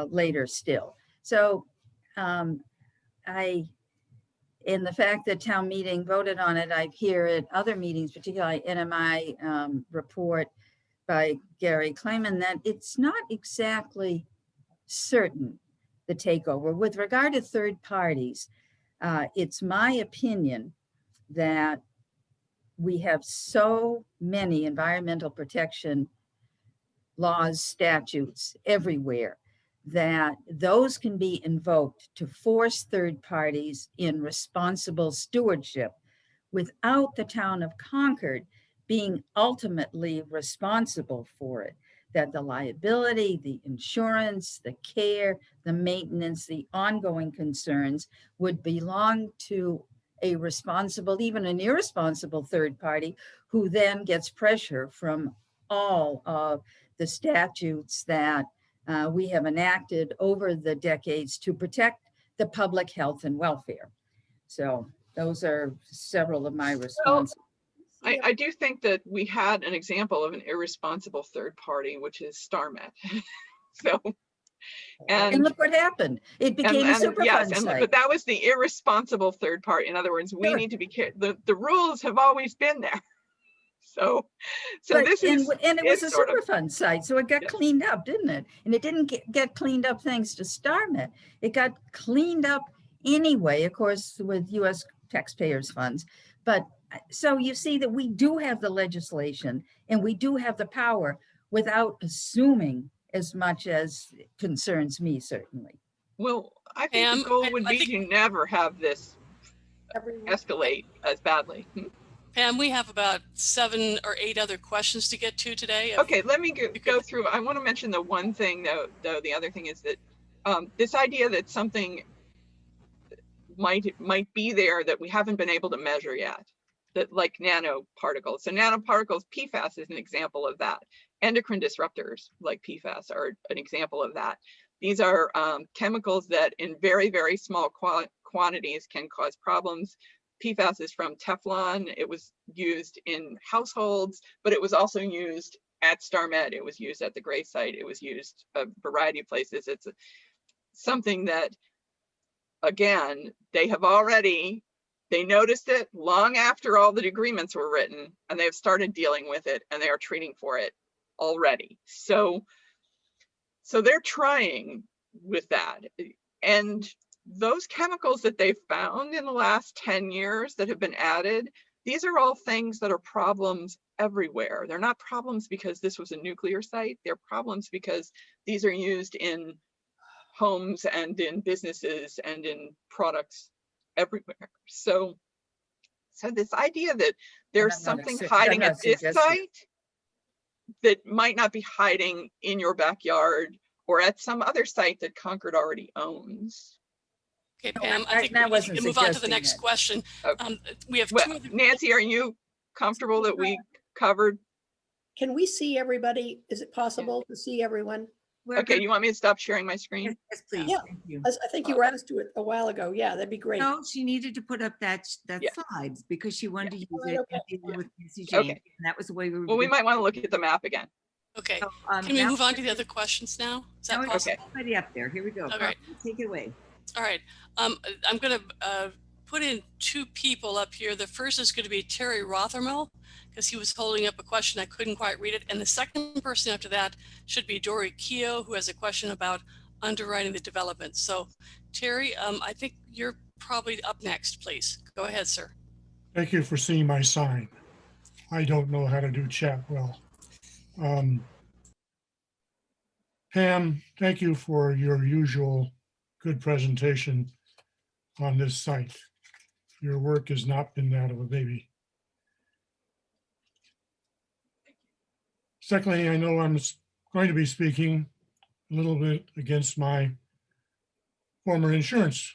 later still. So and the fact that town meeting voted on it, I hear at other meetings, particularly NMI report by Gary Clayman, that it's not exactly certain the takeover. With regard to third parties, it's my opinion that we have so many environmental protection laws, statutes everywhere, that those can be invoked to force third parties in responsible stewardship without the town of Concord being ultimately responsible for it. That the liability, the insurance, the care, the maintenance, the ongoing concerns would belong to a responsible, even an irresponsible third party, who then gets pressure from all of the statutes that we have enacted over the decades to protect the public health and welfare. So those are several of my responses. I do think that we had an example of an irresponsible third party, which is Starment. So, And look what happened. It became a Superfund site. but that was the irresponsible third party. In other words, we need to be careful. The rules have always been there. So this is, and it was a sort of- Superfund site, so it got Yes. cleaned up, didn't it? And it didn't get cleaned up thanks to Starmet. It got cleaned up anyway, of course, with US taxpayers' funds. But so you see that we do have the legislation and we do have the power without assuming as much as concerns me, certainly. well, I think the goal would be to never have this escalate as badly. Pam, we have about 7 or 8 other questions to get to today. Okay, let me go through. I want to mention the one thing though. The other thing is that this idea that something might be there that we haven't been able to measure yet, that like nanoparticles. So nanoparticles, PFAS is an example of that. Endocrine disruptors like PFAS are an example of that. These are chemicals that in very, very small quantities can cause problems. PFAS is from Teflon. It was used in households, but it was also used at Starmet. It was used at the Gray site. It was used a variety of places. It's something that, again, they noticed it long after all the agreements were written, and they have started dealing with it, and they are treating for it already. So they're trying with that. And those chemicals that they've found in the last 10 years that have been added, these are all things that are problems everywhere. They're not problems because this was a nuclear site. They're problems because these are used in homes and in businesses and in products everywhere. So this idea that there's something hiding at this site that might not be hiding in your backyard or at some other site that Concord already owns. Okay, Pam, I think we can move on to the next question. Okay. We have Well, 2 other. Nancy, are you comfortable that we covered? Can we see everybody? Is it possible to see everyone? Okay, you want me to stop sharing my screen? Yes, please. Yeah. Thank you. I think you were asked to it a while ago. Yeah, that'd be great. No, she needed to put up that Yeah. slides because she wanted to use Right, it okay. and deal with Nancy Okay. James. And that was the way we were. Well, we gonna might want to do look it. at the map again. Okay, So, can we now move on to the other questions now? Is that now it's possible? Somebody up there. Here we go. All right. Take it away. All right, I'm going to put in 2 people up here. The first is going to be Terry Rothermel, because he was holding up a question. I couldn't quite read it. And the second person after that should be Dory Keogh, who has a question about underwriting the development. So Terry, I think you're probably up next, please. Go ahead, sir. Thank you for seeing my sign. I don't know how to do chat well. Pam, thank you for your usual good presentation on this site. Your work has not been that of a baby. Secondly, I know I'm going to be speaking a little bit against my former insurance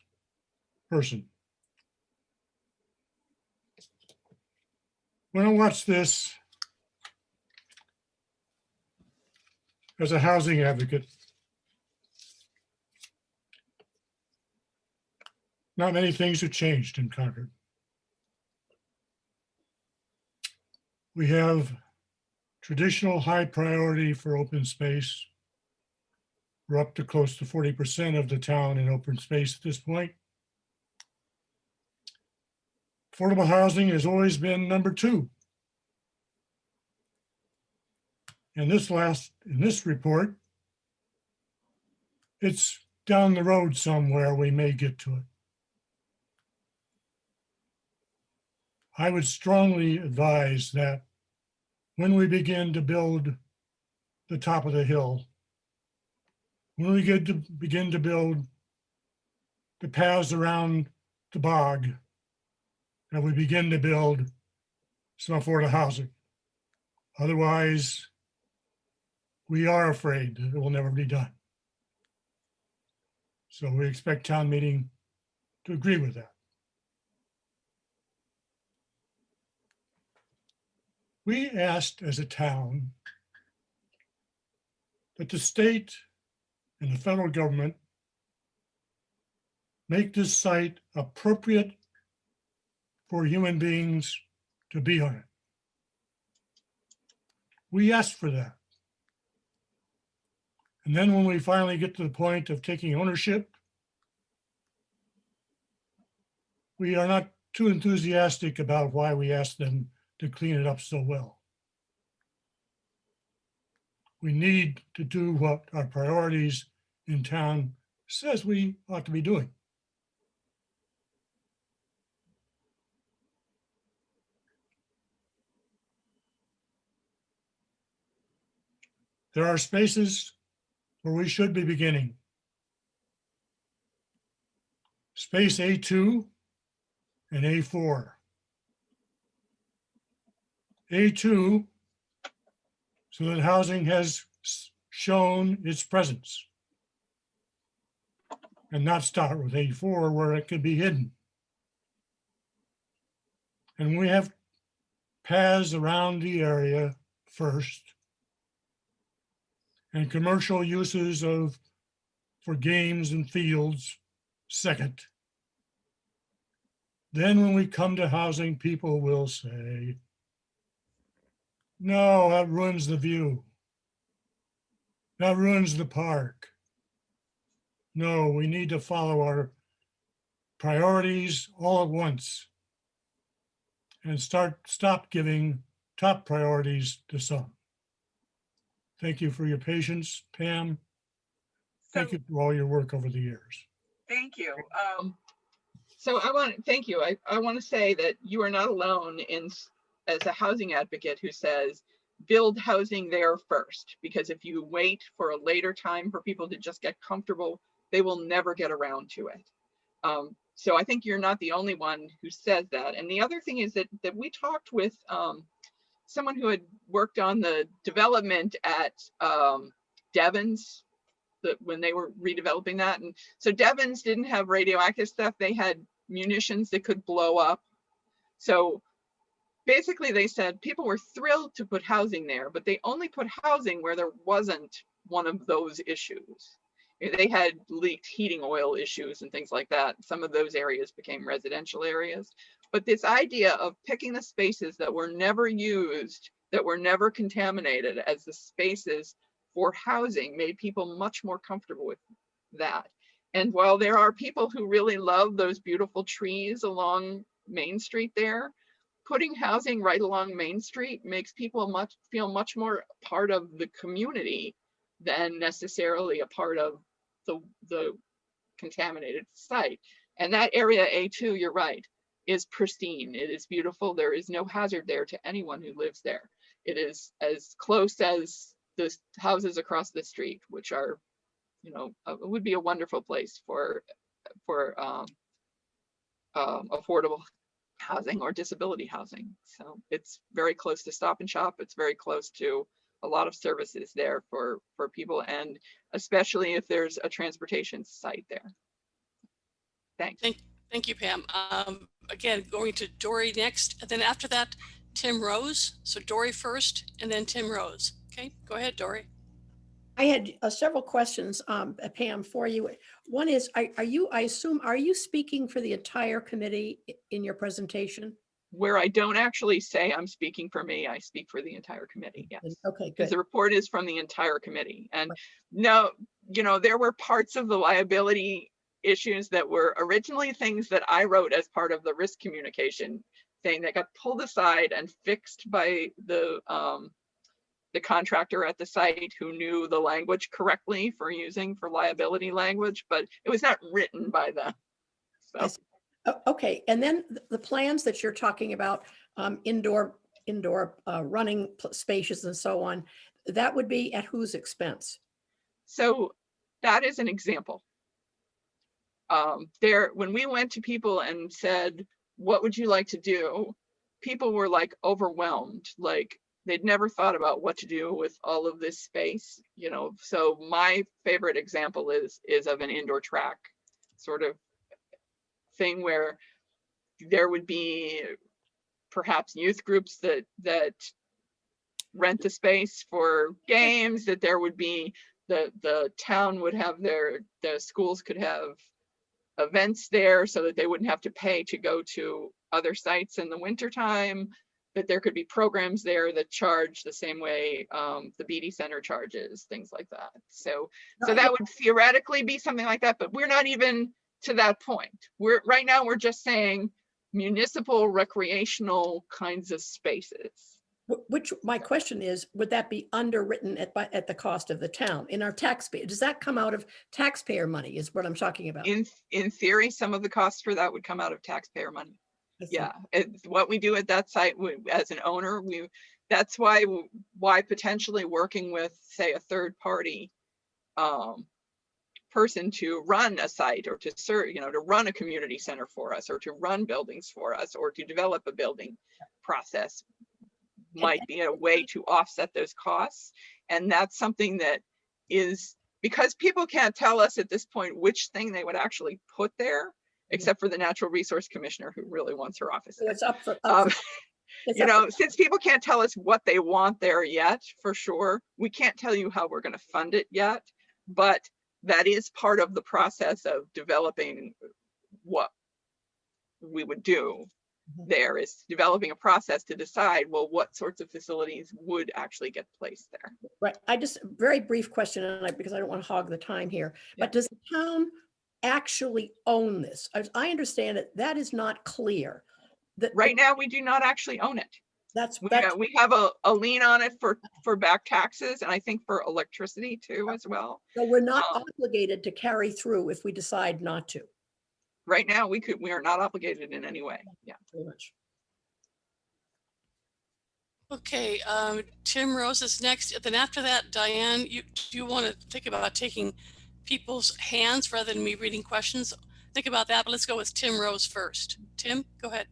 person. When I watch this as a housing advocate, not many things have changed in Concord. We have traditional high priority for open space. We're up to close to 40% of the town in open space at this point. Affordable housing has always been number 2. In this report, it's down the road somewhere, we may get to it. I would strongly advise that when we begin to build the top of the hill, when we begin to build the paths around the bog, that we begin to build some affordable housing. Otherwise, we are afraid that it will never be done. So we expect town meeting to agree with that. We asked as a town that the state and the federal government make this site appropriate for human beings to be on it. We asked for that. And then when we finally get to the point of taking ownership, we are not too enthusiastic about why we asked them to clean it up so well. We need to do what our priorities in town says we ought to be doing. There are spaces where we should be beginning. Space A2 and A4. A2, so that housing has shown its presence, and not start with A4 where it could be hidden. And we have paths around the area first, and commercial uses for games and fields second. Then when we come to housing, people will say, no, that ruins the view. That ruins the park. No, we need to follow our priorities all at once and stop giving top priorities to some. Thank you for your patience, Pam. Thank you for all your work over the years. Thank you. So thank you. I want to say that you are not alone as a housing advocate who says, build housing there first, because if you wait for a later time for people to just get comfortable, they will never get around to it. So I think you're not the only one who says that. And the other thing is that we talked with someone who had worked on the development at Devon's, when they were redeveloping that. And so Devon's didn't have radioactive stuff. They had munitions that could blow up. So basically they said people were thrilled to put housing there, but they only put housing where there wasn't one of those issues. They had leaked heating oil issues and things like that. Some of those areas became residential areas. But this idea of picking the spaces that were never used, that were never contaminated as the spaces for housing made people much more comfortable with that. And while there are people who really love those beautiful trees along Main Street there, putting housing right along Main Street makes people feel much more part of the community than necessarily a part of the contaminated site. And that area A2, you're right, is pristine. It is beautiful. There is no hazard there to anyone who lives there. It is as close as the houses across the street, which are, you know, it would be a wonderful place for affordable housing or disability housing. So it's very close to Stop and Shop. It's very close to a lot of services there for people, and especially if there's a transportation site there. Thanks. Thank you, Pam. Again, going to Dory next, and then after that, Tim Rose. So Dory first, and then Tim Rose. Okay, go ahead, Dory. I had several questions, Pam, for you. One is, are you speaking for the entire committee in your presentation? Where I don't actually say I'm speaking for me, I speak for the entire committee, yes. Okay, Because good. the report is from the entire committee. And no, you know, there were parts of the liability issues that were originally things that I wrote as part of the risk communication thing that got pulled aside and fixed by the the contractor at the site who knew the language correctly for using for liability language, but it was not written by them. I So see. Okay, and then the plans that you're talking about, indoor running spaces and so on, that would be at whose expense? So that is an example. When we went to people and said, what would you like to do? People were like overwhelmed, like they'd never thought about what to do with all of this space, you know. So my favorite example is of an indoor track sort of thing where there would be perhaps youth groups that rent the space for games, that there would be the town would have the schools could have events there so that they wouldn't have to pay to go to other sites in the wintertime, that there could be programs there that charge the same way the BD Center charges, things like that. So that would theoretically be something like that, but we're not even to that point. Right now we're just saying municipal recreational kinds of spaces. Which my question is, would that be underwritten at the cost of the town in our taxpayer? Does that come out of taxpayer money is what I'm talking about? In theory, some of the costs for that would come out of taxpayer money. I see. Yeah, what we do at that site as an owner, that's why potentially working with, say, a third party person to run a site, or to serve, you know, to run a community center for us, or to run buildings for us, or to develop a building process might be a way to offset those costs. And that's something that is, because people can't tell us at this point which thing they would actually put there, except for the Natural Resource Commissioner, who really wants her office So there. it's up for, You know, since people can't tell us what they want there yet, for sure, we can't tell you how we're going to fund it yet, but that is part of the process of developing what we would do. There is developing a process to decide, well, what sorts of facilities would actually get placed there. right. I just, very brief question, because I don't want to hog the time here, but does the town actually own this? As I understand it, that is not clear. Right now, we do not actually own it. That's We have a lien on it for back taxes, and I think for electricity too as well. so we're not obligated to carry through if we decide not to. Right now, we are not obligated in any way. Yeah. Very much. Okay, Tim Rose is next. Then after that, Diane, do you want to think about taking people's hands rather than me reading questions? Think about that, but let's go with Tim Rose first. Tim, go ahead.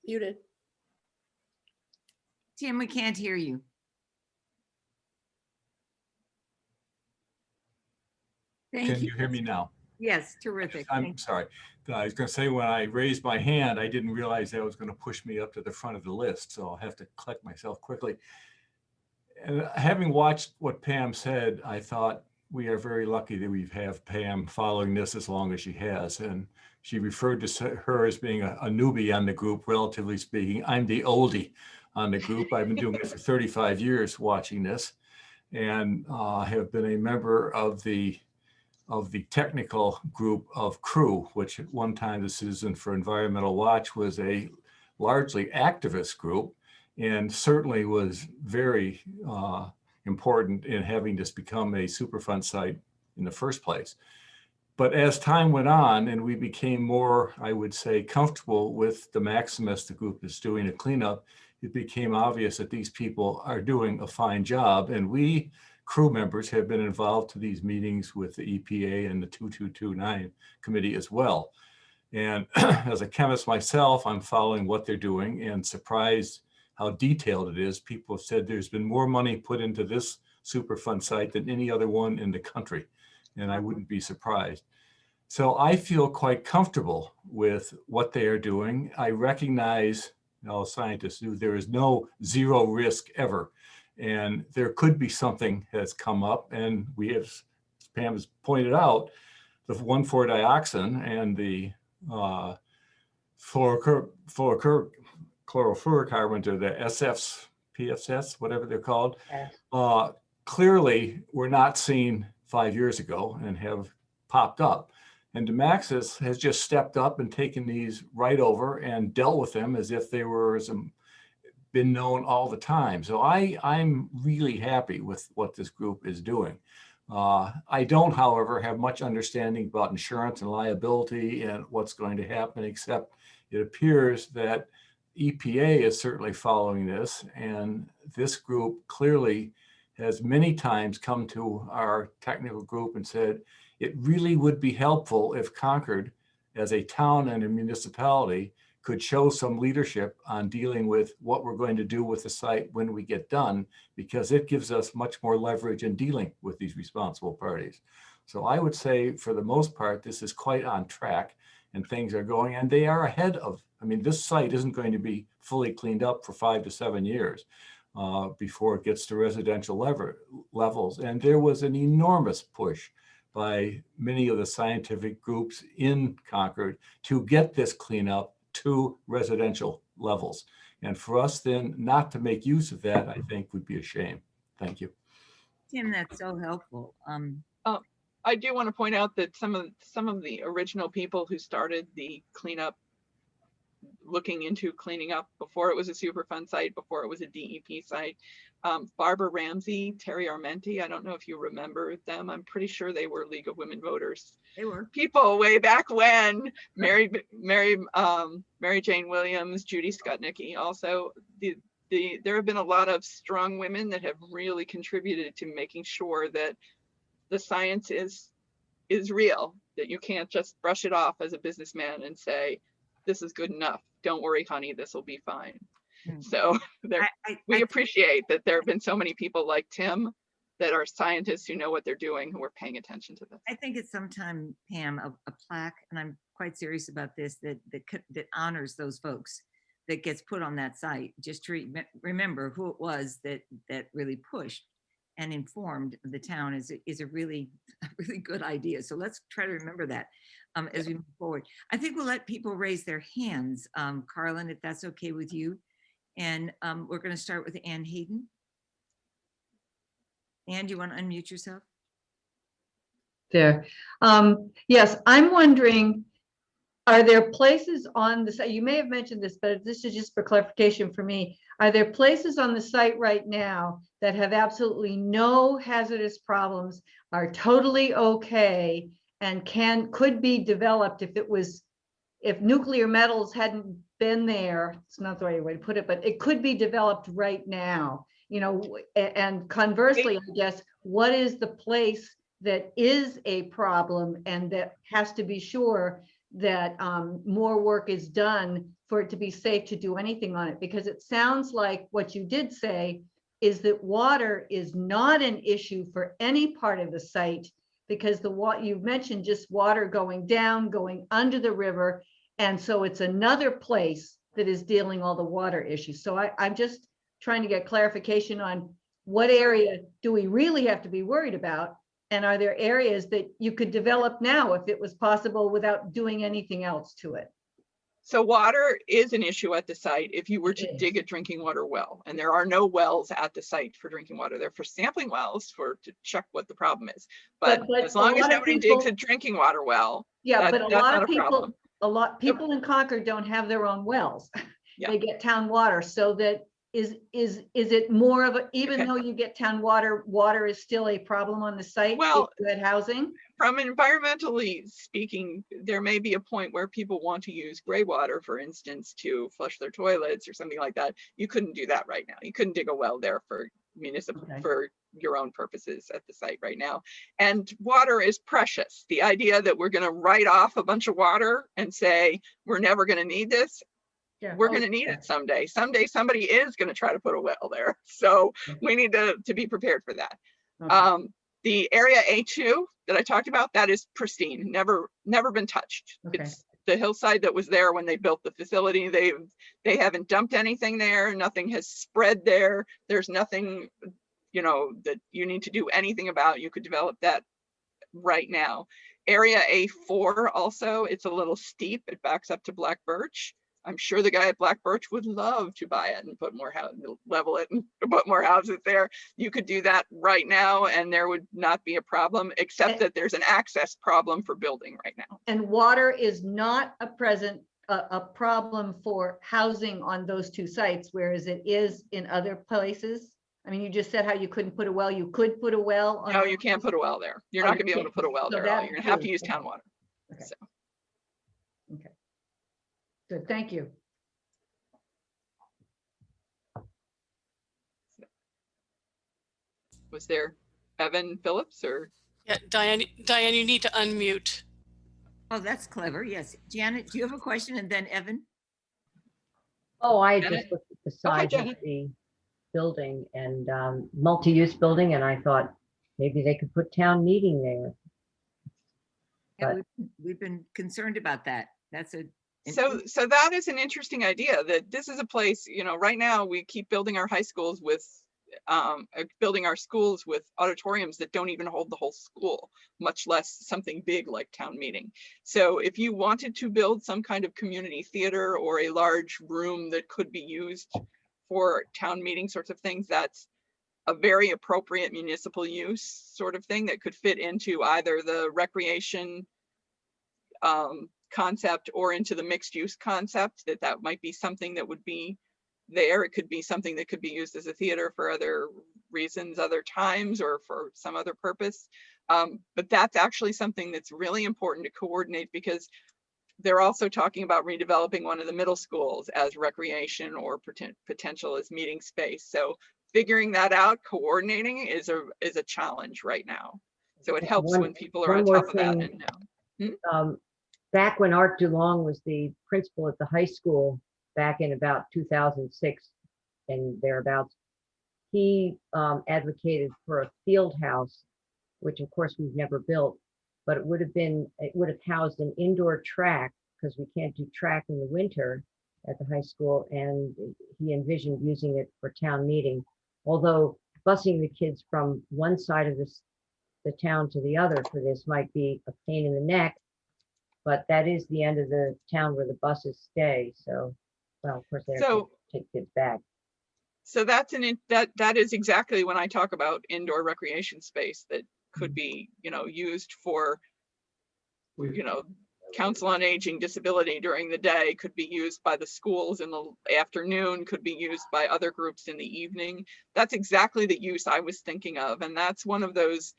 Muted. Tim, we can't hear you. Thank Can you hear me now? Yes, terrific. I'm sorry. I was going to say, when I raised my hand, I didn't realize that was going to push me up to the front of the list. So I'll have to collect myself quickly. And having watched what Pam said, I thought we are very lucky that we have Pam following this as long as she has. And she referred to her as being a newbie on the group, relatively speaking. I'm the oldie on the group. I've been doing it for 35 years watching this, and have been a member of the technical group of CREW, which at one time the Citizen for Environmental Watch was a largely activist group, and certainly was very important in having this become a Superfund site in the first place. But as time went on and we became more, I would say, comfortable with the Maximus, the group that's doing a cleanup, it became obvious that these people are doing a fine job. And we CREW members have been involved to these meetings with the EPA and the 2229 committee as well. And as a chemist myself, I'm following what they're doing and surprised how detailed it is. People have said there's been more money put into this Superfund site than any other one in the country. And I wouldn't be surprised. So I feel quite comfortable with what they are doing. I recognize, all scientists do, there is no zero risk ever. And there could be something that's come up. And we have, as Pam has pointed out, the 1,4-dioxin and the chlorofluorocarbons, or the SFs, PFS, whatever they're called, clearly were not seen 5 years ago and have popped up. And Demaxis has just stepped up and taken these right over and dealt with them as if they were been known all the time. So I'm really happy with what this group is doing. I don't, however, have much understanding about insurance and liability and what's going to happen, except it appears that EPA is certainly following this, and this group clearly has many times come to our technical group and said, it really would be helpful if Concord, as a town and a municipality, could show some leadership on dealing with what we're going to do with the site when we get done, because it gives us much more leverage in dealing with these responsible parties. So I would say, for the most part, this is quite on track and things are going, and they are ahead of, I mean, this site isn't going to be fully cleaned up for 5 to 7 years before it gets to residential levels. And there was an enormous push by many of the scientific groups in Concord to get this cleanup to residential levels. And for us then not to make use of that, I think would be a shame. Thank you. Tim, that's so helpful. I do want to point out that some of the original people who started the cleanup, looking into cleaning up before it was a Superfund site, before it was a DEP site, Barbara Ramsey, Terry Armenti, I don't know if you remember them. I'm pretty sure they were League of Women Voters They were. people way back when. Mary Jane Williams, Judy Skutnicki. Also, there have been a lot of strong women that have really contributed to making sure that the science is real, that you can't just brush it off as a businessman and say, this is good enough. Don't worry, honey, this will be fine. So we appreciate that there have been so many people like Tim that are scientists who know what they're doing, who are paying attention to this. I think it's sometime, Pam, a plaque, and I'm quite serious about this, that honors those folks, that gets put on that site, just to remember who it was that really pushed and informed the town is a really good idea. So let's try to remember that as we move forward. I think we'll let people raise their hands, Carlin, if that's okay with you. And we're going to start with Ann Hayden. Ann, do you want to unmute yourself? There. Yes, I'm wondering, are there places on the site, you may have mentioned this, but this is just for clarification for me. Are there places on the site right now that have absolutely no hazardous problems, are totally okay, and could be developed if nuclear metals hadn't been there? It's not the right way to put it, but it could be developed right now, you know, and conversely, I guess, what is the place that is a problem and that has to be sure that more work is done for it to be safe to do anything on it? Because it sounds like what you did say is that water is not an issue for any part of the site, because you've mentioned just water going down, going under the river. And so it's another place that is dealing all the water issues. So I'm just trying to get clarification on what area do we really have to be worried about? And are there areas that you could develop now if it was possible without doing anything else to it? So water is an issue at the site if you were to dig a drinking water well, and there are no wells at the site for drinking water. They're for sampling wells to check what the problem is. But as long as nobody digs a drinking water well, yeah, but a lot of people, people in Concord don't have their own wells. Yeah. They get town water. So that is it more of a, even though you get town water, water is still a problem on the site? Well, good housing. From environmentally speaking, there may be a point where people want to use gray water, for instance, to flush their toilets or something like that. You couldn't do that right now. You couldn't dig a well there for municipal, for your own purposes at the site right now. And water is precious. The idea that we're going to write off a bunch of water and say, we're never going to need this. Yeah. We're going to need it someday. Someday somebody is going to try to put a well there. So we need to be prepared for that. Okay. The area A2 that I talked about, that is pristine, never been touched. Okay. It's the hillside that was there when they built the facility. They haven't dumped anything there. Nothing has spread there. There's nothing, you know, that you need to do anything about. You could develop that right now. Area A4 also, it's a little steep. It backs up to Black Birch. I'm sure the guy at Black Birch would love to buy it and put more level it and put more houses there. You could do that right now and there would not be a problem, except that there's an access problem for building right now. And water is not a present a problem for housing on those two sites, whereas it is in other places? I mean, you just said how you couldn't put a well. You could put a well on. No, you can't put a well there. You're Oh, not you gonna be able to can't. put a well So there at all. that You're gonna have to use includes- town water. Okay. So, Okay. Good, thank you. was there Evan Phillips or? Yeah, Diane, you need to unmute. Oh, that's clever. Yes. Janet, do you have a question? And then Evan? Oh, I Janet? just looked at the Go ahead, size of Janet. the building and multi-use building, and I thought maybe they could put town meeting there. Yeah, But- we've been concerned about that. That's a. So that is an interesting idea, that this is a place, you know, right now we keep building our high schools with, building our schools with auditoriums that don't even hold the whole school, much less something big like town meeting. So if you wanted to build some kind of community theater or a large room that could be used for town meeting sorts of things, that's a very appropriate municipal use sort of thing that could fit into either the recreation concept or into the mixed use concept, that might be something that would be there. It could be something that could be used as a theater for other reasons, other times, or for some other purpose. But that's actually something that's really important to coordinate, because they're also talking about redeveloping one of the middle schools as recreation or potential as meeting space. So figuring that out, coordinating is a challenge right now. So it helps when people are on one more top of that thing. and know. Back when Art DeLong was the principal at the high school back in about 2006 and thereabouts, he advocated for a field house, which of course we've never built, but it would have housed an indoor track, because we can't do track in the winter at the high school, and he envisioned using it for town meeting. Although busing the kids from one side of the town to the other for this might be a pain in the neck, but that is the end of the town where the buses stay. So, well, of course they have to So take kids back. So that is exactly when I talk about indoor recreation space that could be, you know, used for, you know, council on aging, disability during the day, could be used by the schools in the afternoon, could be used by other groups in the evening. That's exactly the use I was thinking of. And that's one of those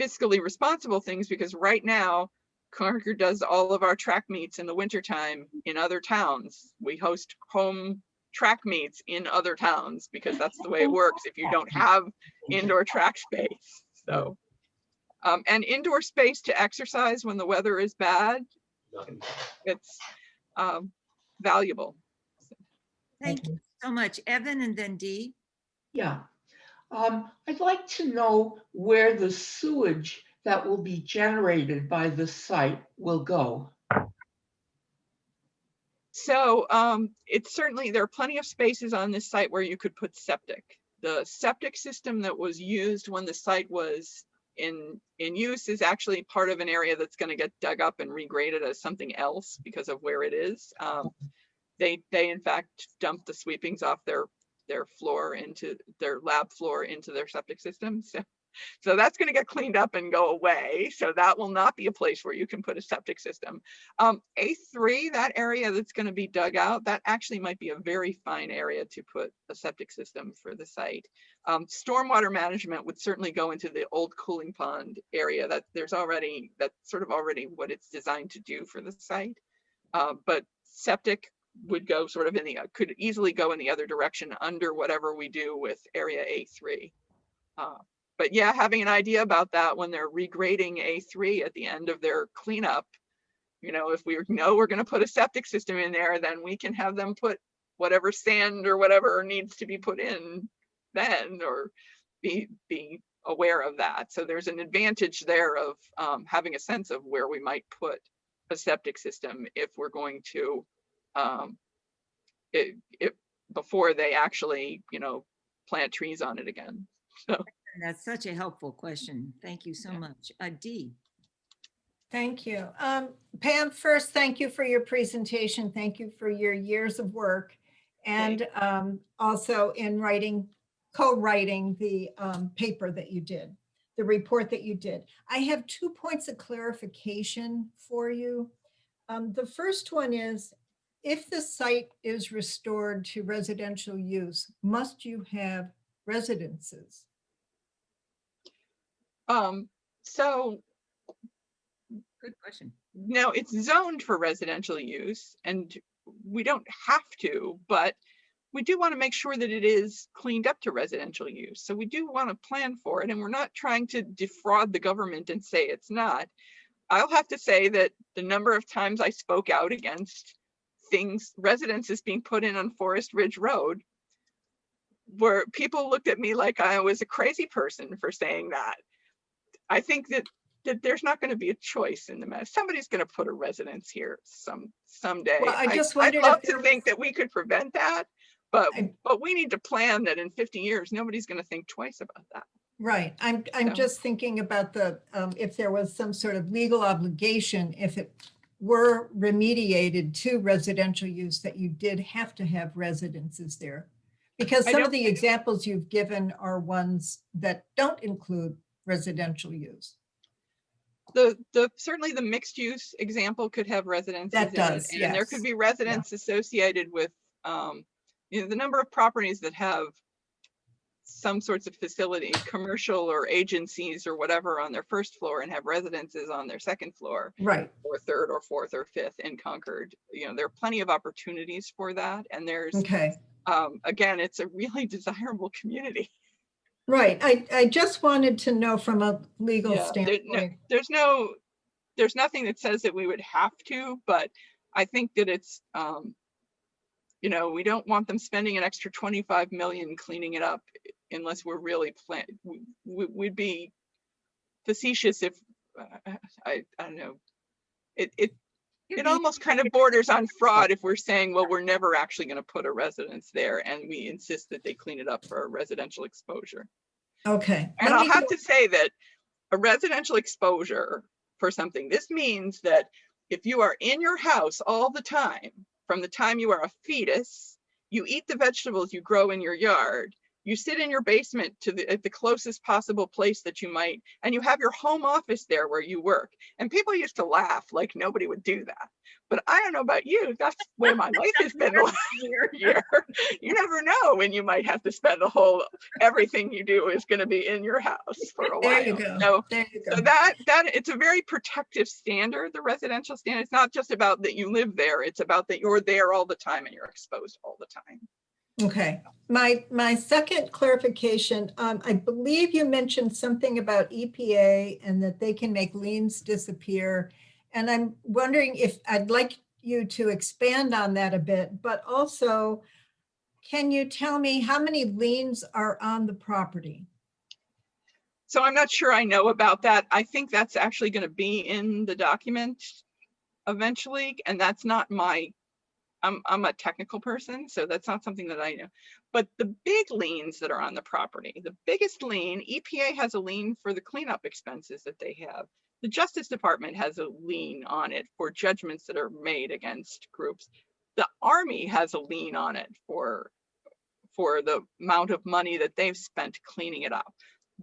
fiscally responsible things, because right now, Concord does all of our track meets in the wintertime in other towns. We host home track meets in other towns because that's the way it works if you don't have indoor track space. So, and indoor space to exercise when the weather is bad, it's valuable. Thank you so much. Evan and then Dee. Yeah. I'd like to know where the sewage that will be generated by the site will go. So it's certainly, there are plenty of spaces on this site where you could put septic. The septic system that was used when the site was in use is actually part of an area that's going to get dug up and regraded as something else because of where it is. They in fact dumped the sweepings off their floor into their lab floor into their septic system. So that's going to get cleaned up and go away. So that will not be a place where you can put a septic system. A3, that area that's going to be dug out, that actually might be a very fine area to put a septic system for the site. Stormwater management would certainly go into the old cooling pond area. That's sort of already what it's designed to do for the site. But septic would go sort of could easily go in the other direction under whatever we do with area A3. But yeah, having an idea about that when they're regrading A3 at the end of their cleanup, you know, if we know we're going to put a septic system in there, then we can have them put whatever sand or whatever needs to be put in then, or be aware of that. So there's an advantage there of having a sense of where we might put a septic system if we're going to, before they actually, you know, plant trees on it again. So. That's such a helpful question. Thank you so much. Dee. Thank you. Pam, first, thank you for your presentation. Thank you for your years of work. And also in co-writing the paper that you did, the report that you did. I have 2 points of clarification for you. The first one is, if the site is restored to residential use, must you have residences? So Good question. no, it's zoned for residential use and we don't have to, but we do want to make sure that it is cleaned up to residential use. So we do want to plan for it, and we're not trying to defraud the government and say it's not. I'll have to say that the number of times I spoke out against things, residences being put in on Forest Ridge Road, where people looked at me like I was a crazy person for saying that. I think that there's not going to be a choice in the mess. Somebody's going to put a residence here someday. Well, I just I'd wondered love if to there think was- that we could prevent that, but I- we need to plan that in 50 years, nobody's going to think twice about that. Right, I'm So- just thinking about the, if there was some sort of legal obligation, if it were remediated to residential use, that you did have to have residences there. Because I some don't of the examples you've given are ones that don't include residential use. Certainly the mixed use example could have residences That in it, does, and there yes. could be residents associated with the number of properties that have some sorts of facility, commercial or agencies or whatever on their first floor and have residences on their second floor Right, or third or fourth or fifth in Concord. There are plenty of opportunities for that, and there's okay. again, it's a really desirable community. Right, I just wanted to know from a legal Yeah, standpoint. there's nothing that says that we would have to, but I think that it's, we don't want them spending an extra 25 million cleaning it up unless we're really we'd be facetious if, I don't know. It almost kind of borders on fraud if we're saying, well, we're never actually going to put a residence there and we insist that they clean it up for a residential exposure. Okay. And let I'll me have go- to say that a residential exposure for something, this means that if you are in your house all the time, from the time you are a fetus, you eat the vegetables you grow in your yard, you sit in your basement at the closest possible place that you might, and you have your home office there where you work. And people used to laugh like nobody would do that. But I don't know about you, that's where my life has been the last year. You never know when you might have to spend everything you do is going to be in your house for a while. There you go. So, There you go. so that it's a very protective standard, the residential standard. It's not just about that you live there, it's about that you're there all the time and you're exposed all the time. Okay, my second clarification, I believe you mentioned something about EPA and that they can make liens disappear. And I'm wondering if I'd like you to expand on that a bit, but also, can you tell me how many liens are on the property? So I'm not sure I know about that. I think that's actually going to be in the document eventually, and that's not I'm a technical person, so that's not something that I know. But the big liens that are on the property, the biggest lien, EPA has a lien for the cleanup expenses that they have. The Justice Department has a lien on it for judgments that are made against groups. The Army has a lien on it for the amount of money that they've spent cleaning it up.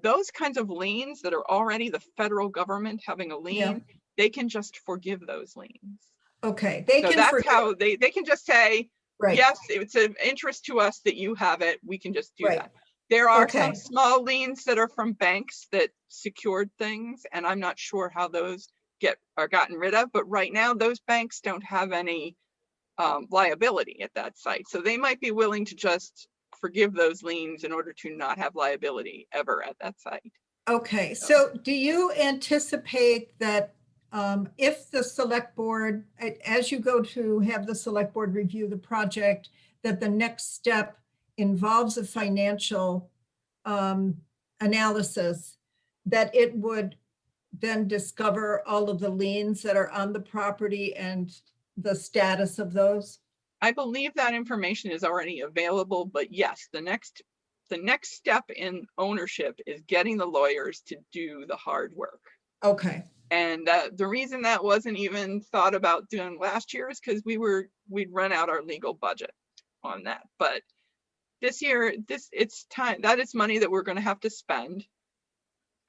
Those kinds of liens that are already the federal government having a lien, they can just forgive those liens. Okay, they So can. that's forgive- how they can just say, Right. yes, it's an interest to us that you have it. We can just do Right. that. There are Okay. some small liens that are from banks that secured things, and I'm not sure how those are gotten rid of. But right now, those banks don't have any liability at that site, so they might be willing to just forgive those liens in order to not have liability ever at that site. Okay, so do you anticipate that if the select board, as you go to have the select board review the project, that the next step involves a financial analysis, that it would then discover all of the liens that are on the property and the status of those? I believe that information is already available, but yes, the next step in ownership is getting the lawyers to do the hard work. Okay. And the reason that wasn't even thought about doing last year is because we'd run out our legal budget on that. But this year, it's time, that is money that we're going to have to spend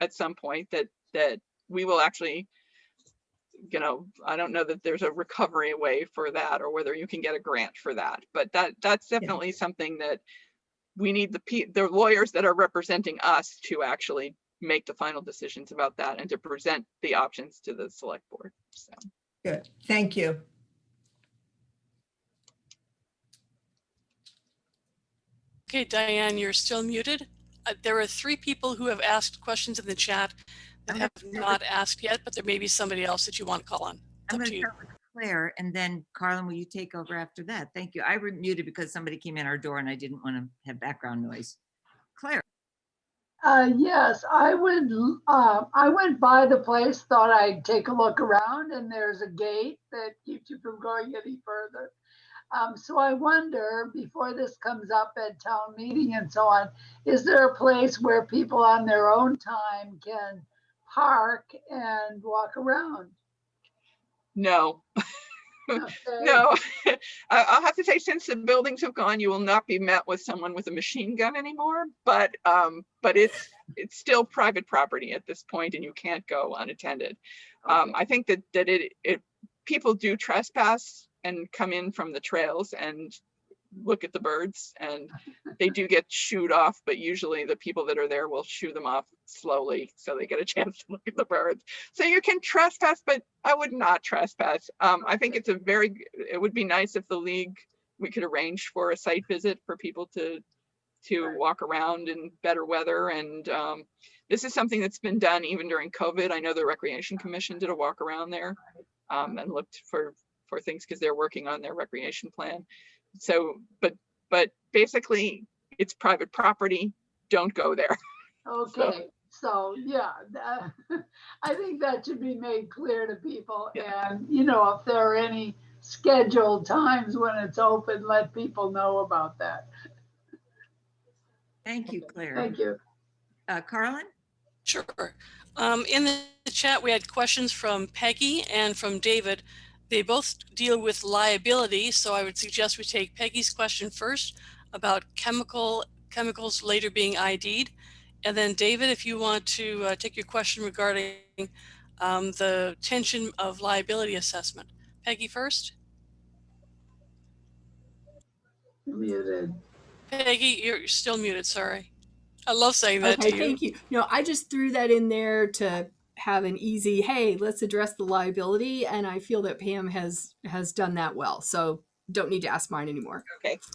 at some point that we will actually, you know, I don't know that there's a recovery way for that or whether you can get a grant for that, but that's definitely something that we need the lawyers that are representing us to actually make the final decisions about that and to present the options to the select board. So. Good, thank you. Okay, Diane, you're still muted. There are 3 people who have asked questions in the chat that have not asked yet, but there may be somebody else that you want to call on. It's I'm up going to to you. start with Claire, and then Carlin, will you take over after that? Thank you. I muted because somebody came in our door and I didn't want to have background noise. Claire. Yes, I went by the place, thought I'd take a look around, and there's a gate that keeps you from going any further. So I wonder, before this comes up at town meeting and so on, is there a place where people on their own time can park and walk around? No. Okay. No, I'll have to say, since the buildings have gone, you will not be met with someone with a machine gun anymore. But it's still private property at this point, and you can't go unattended. Okay. I think that people do trespass and come in from the trails and look at the birds, and they do get shooed off, but usually the people that are there will shoo them off slowly so they get a chance to look at the birds. So you can trespass, but I would not trespass. I think it would be nice if the league, we could arrange for a site visit for people to walk around in better weather. And this is something that's been done even during COVID. I know the Recreation Commission did a walk around there and looked for things because they're working on their recreation plan. So, but basically it's private property. Don't go there. Okay, so yeah, I think that should be made clear to people. Yeah. And, you know, if there are any scheduled times when it's open, let people know about that. Thank you, Claire. Thank you. Carlin? Sure. In the chat, we had questions from Peggy and from David. They both deal with liability, so I would suggest we take Peggy's question first about chemicals later being ID'd. And then David, if you want to take your question regarding the tension of liability assessment. Peggy first. Muted. Peggy, you're still muted, sorry. I love saying that to you. Thank you. No, I just threw that in there to have an easy, hey, let's address the liability. And I feel that Pam has done that well. So don't need to ask mine anymore.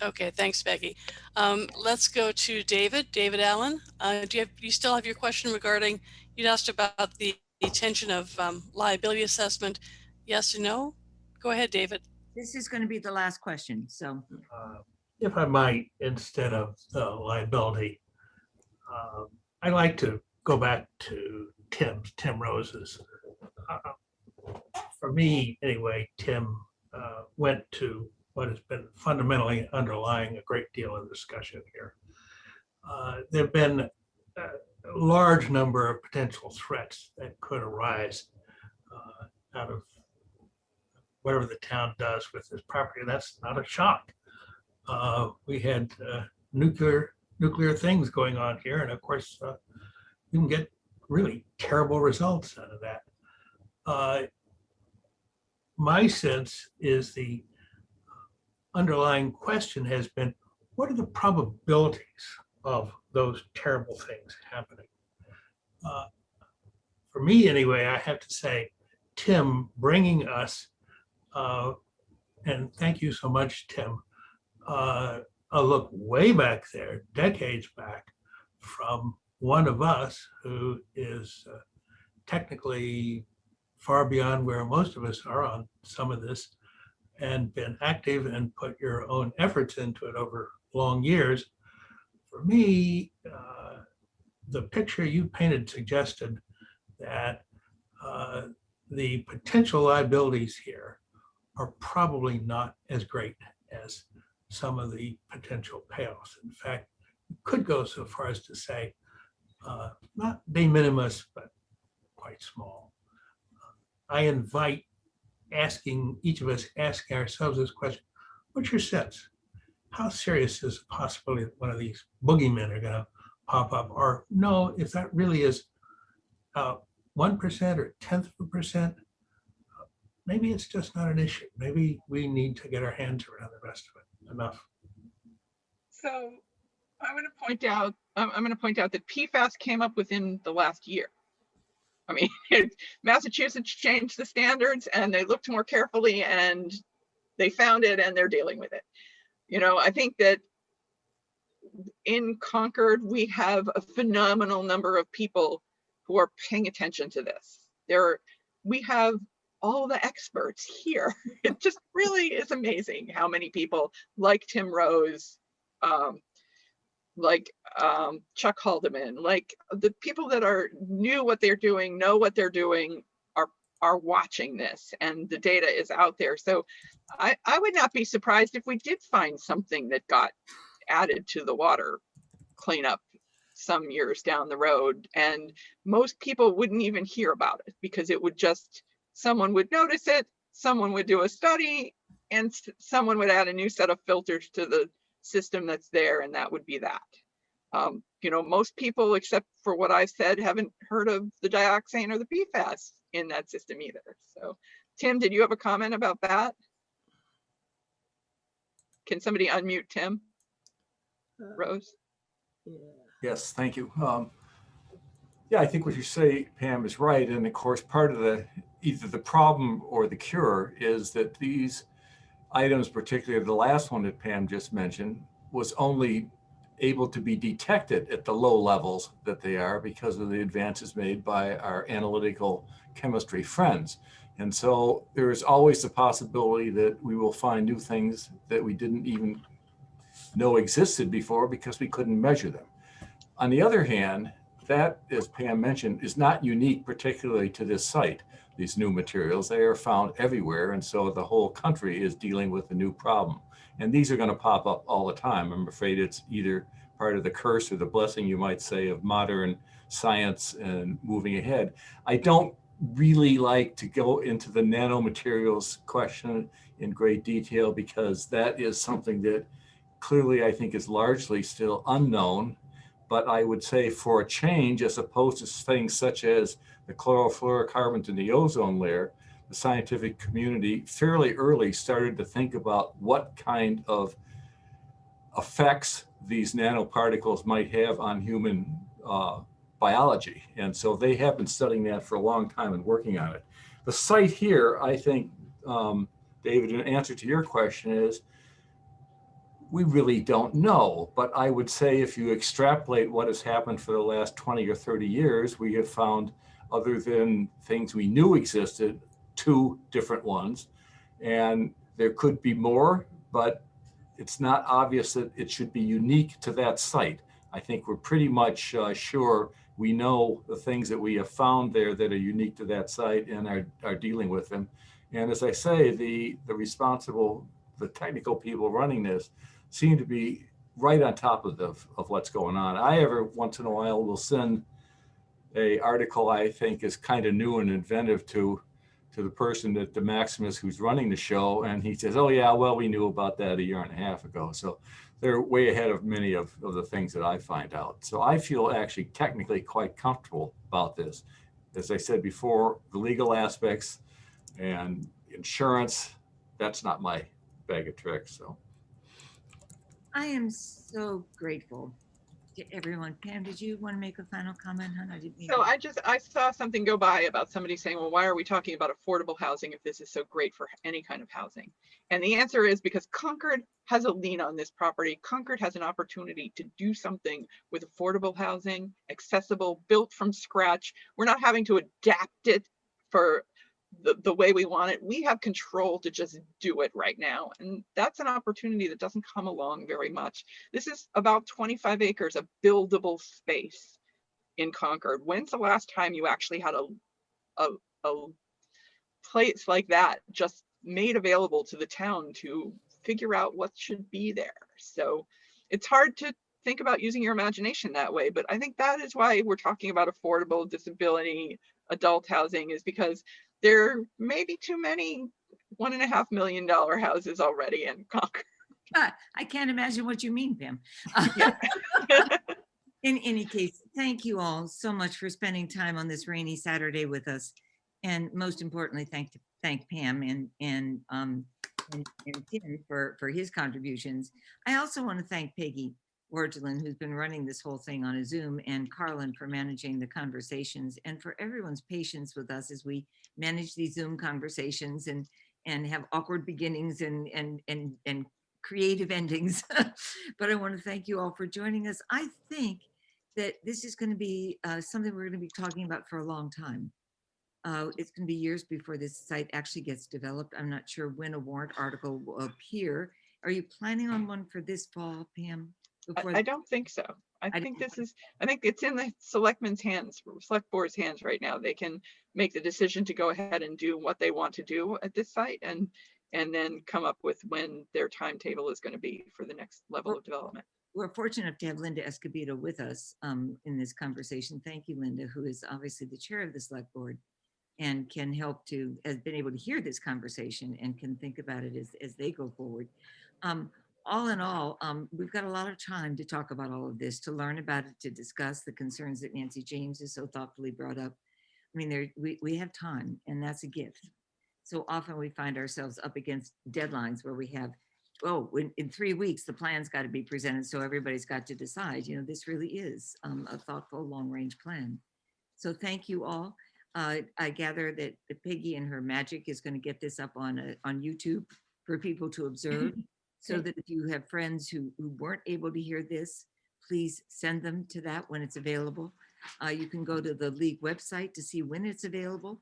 Okay, thanks, Peggy. Let's go to David. David Allen, do you still have your question regarding, you'd asked about the tension of liability assessment, yes or no? Go ahead, David. This is going to be the last question, so. If I might, instead of the liability, I'd like to go back to Tim Rose's. For me, anyway, Tim went to what has been fundamentally underlying a great deal of discussion here. There have been a large number of potential threats that could arise out of whatever the town does with this property. That's not a shock. We had nuclear things going on here, and of course, you can get really terrible results out of that. My sense is the underlying question has been, what are the probabilities of those terrible things happening? For me, anyway, I have to say, Tim bringing us, and thank you so much, Tim, a look way back there, decades back, from one of us who is technically far beyond where most of us are on some of this, and been active and put your own efforts into it over long years. For me, the picture you painted suggested that the potential liabilities here are probably not as great as some of the potential payoffs. In fact, you could go so far as to say, not de minimis, but quite small. I invite each of us asking ourselves this question: what's your sense? How serious is the possibility that one of these boogeymen are going to pop up? Or no, if that really is 1% or 1/10%, maybe it's just not an issue. Maybe we need to get our hands around the rest of it. Enough. So I'm going to point out, that PFAS came up within the last year. I mean, Massachusetts changed the standards and they looked more carefully and they found it and they're dealing with it. You know, I think that in Concord, we have a phenomenal number of people who are paying attention to this. We have all the experts here. It just really is amazing how many people like Tim Rose, Chuck Haldeman, like the people that know what they're doing are watching this, and the data is out there. So I would not be surprised if we did find something that got added to the water cleanup some years down the road, and most people wouldn't even hear about it because it would just, someone would notice it, someone would do a study, and someone would add a new set of filters to the system that's there, and that would be that. You know, most people, except for what I've said, haven't heard of the dioxane or the PFAS in that system either. So, Tim, did you have a comment about that? Can somebody unmute Tim? Rose? Yes, thank you. Yeah, I think what you say, Pam, is right. And of course, part of either the problem or the cure is that these items, particularly the last one that Pam just mentioned, was only able to be detected at the low levels that they are because of the advances made by our analytical chemistry friends. And so there is always the possibility that we will find new things that we didn't even know existed before because we couldn't measure them. On the other hand, that, as Pam mentioned, is not unique particularly to this site. These new materials, they are found everywhere. And so the whole country is dealing with a new problem. And these are going to pop up all the time. I'm afraid it's either part of the curse or the blessing, you might say, of modern science and moving ahead. I don't really like to go into the nanomaterials question in great detail because that is something that clearly I think is largely still unknown. But I would say for a change, as opposed to things such as the chlorofluorocarbons in the ozone layer, the scientific community fairly early started to think about what kind of effects these nanoparticles might have on human biology. And so they have been studying that for a long time and working on it. The site here, I think, David, in answer to your question is, we really don't know, but I would say if you extrapolate what has happened for the last 20 or 30 years, we have found, other than things we knew existed, 2 different ones. And there could be more, but it's not obvious that it should be unique to that site. I think we're pretty much sure we know the things that we have found there that are unique to that site and are dealing with them. And as I say, the technical people running this seem to be right on top of what's going on. I every once in a while will send a article I think is kind of new and inventive to the person at the Maximus who's running the show, and he says, "Oh yeah, well we knew about that 1.5 years ago." So they're way ahead of many of the things that I find out. So I feel actually technically quite comfortable about this. As I said before, the legal aspects and insurance, that's not my bag of tricks. So. I am so grateful to everyone. Pam, did you want to make a final comment, hon? I didn't mean So to. I saw something go by about somebody saying, well, why are we talking about affordable housing if this is so great for any kind of housing? And the answer is because Concord has a lien on this property. Concord has an opportunity to do something with affordable housing, accessible, built from scratch. We're not having to adapt it for the way we want it. We have control to just do it right now. And that's an opportunity that doesn't come along very much. This is about 25 acres of buildable space in Concord. When's the last time you actually had a place like that just made available to the town to figure out what should be there? So it's hard to think about using your imagination that way, but I think that is why we're talking about affordable disability adult housing, is because there may be too many $1.5 million houses already in Concord. I can't imagine what you mean, Pam. In any case, thank you all so much for spending time on this rainy Saturday with us. And most importantly, thank Pam and Tim for his contributions. I also want to thank Peggy Wargelin, who's been running this whole thing on a Zoom, and Carlin for managing the conversations, and for everyone's patience with us as we manage these Zoom conversations and have awkward beginnings and creative endings. But I want to thank you all for joining us. I think that this is going to be something we're going to be talking about for a long time. It's going to be years before this site actually gets developed. I'm not sure when a warrant article will appear. Are you planning on one for this fall, Pam? I don't think so. I think it's in the selectmen's hands, select board's hands right now. They can make the decision to go ahead and do what they want to do at this site and then come up with when their timetable is going to be for the next level of development. We're fortunate enough to have Linda Escobedo with us in this conversation. Thank you, Linda, who is obviously the chair of the select board and can help to, has been able to hear this conversation and can think about it as they go forward. All in all, we've got a lot of time to talk about all of this, to learn about it, to discuss the concerns that Nancy James has so thoughtfully brought up. I mean, we have time, and that's a gift. So often we find ourselves up against deadlines where we have, oh, in 3 weeks, the plan's got to be presented, so everybody's got to decide. You know, this really is a thoughtful, long-range plan. So thank you all. I gather that Peggy and her magic is going to get this up on YouTube for people to observe. So that if you have friends who weren't able to hear this, please send them to that when it's available. You can go to the league website to see when it's available,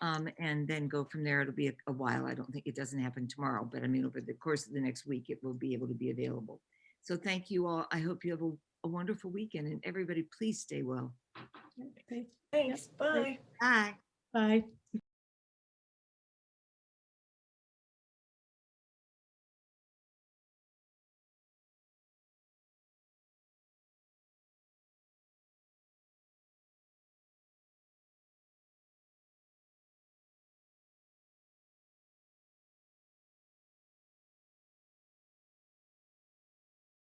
and then go from there. It'll be a while. I don't think it doesn't happen tomorrow, but I mean, over the course of the next week, it will be able to be available. So thank you all. I hope you have a wonderful weekend, and everybody, please stay well. Thanks. Bye. Bye. Bye.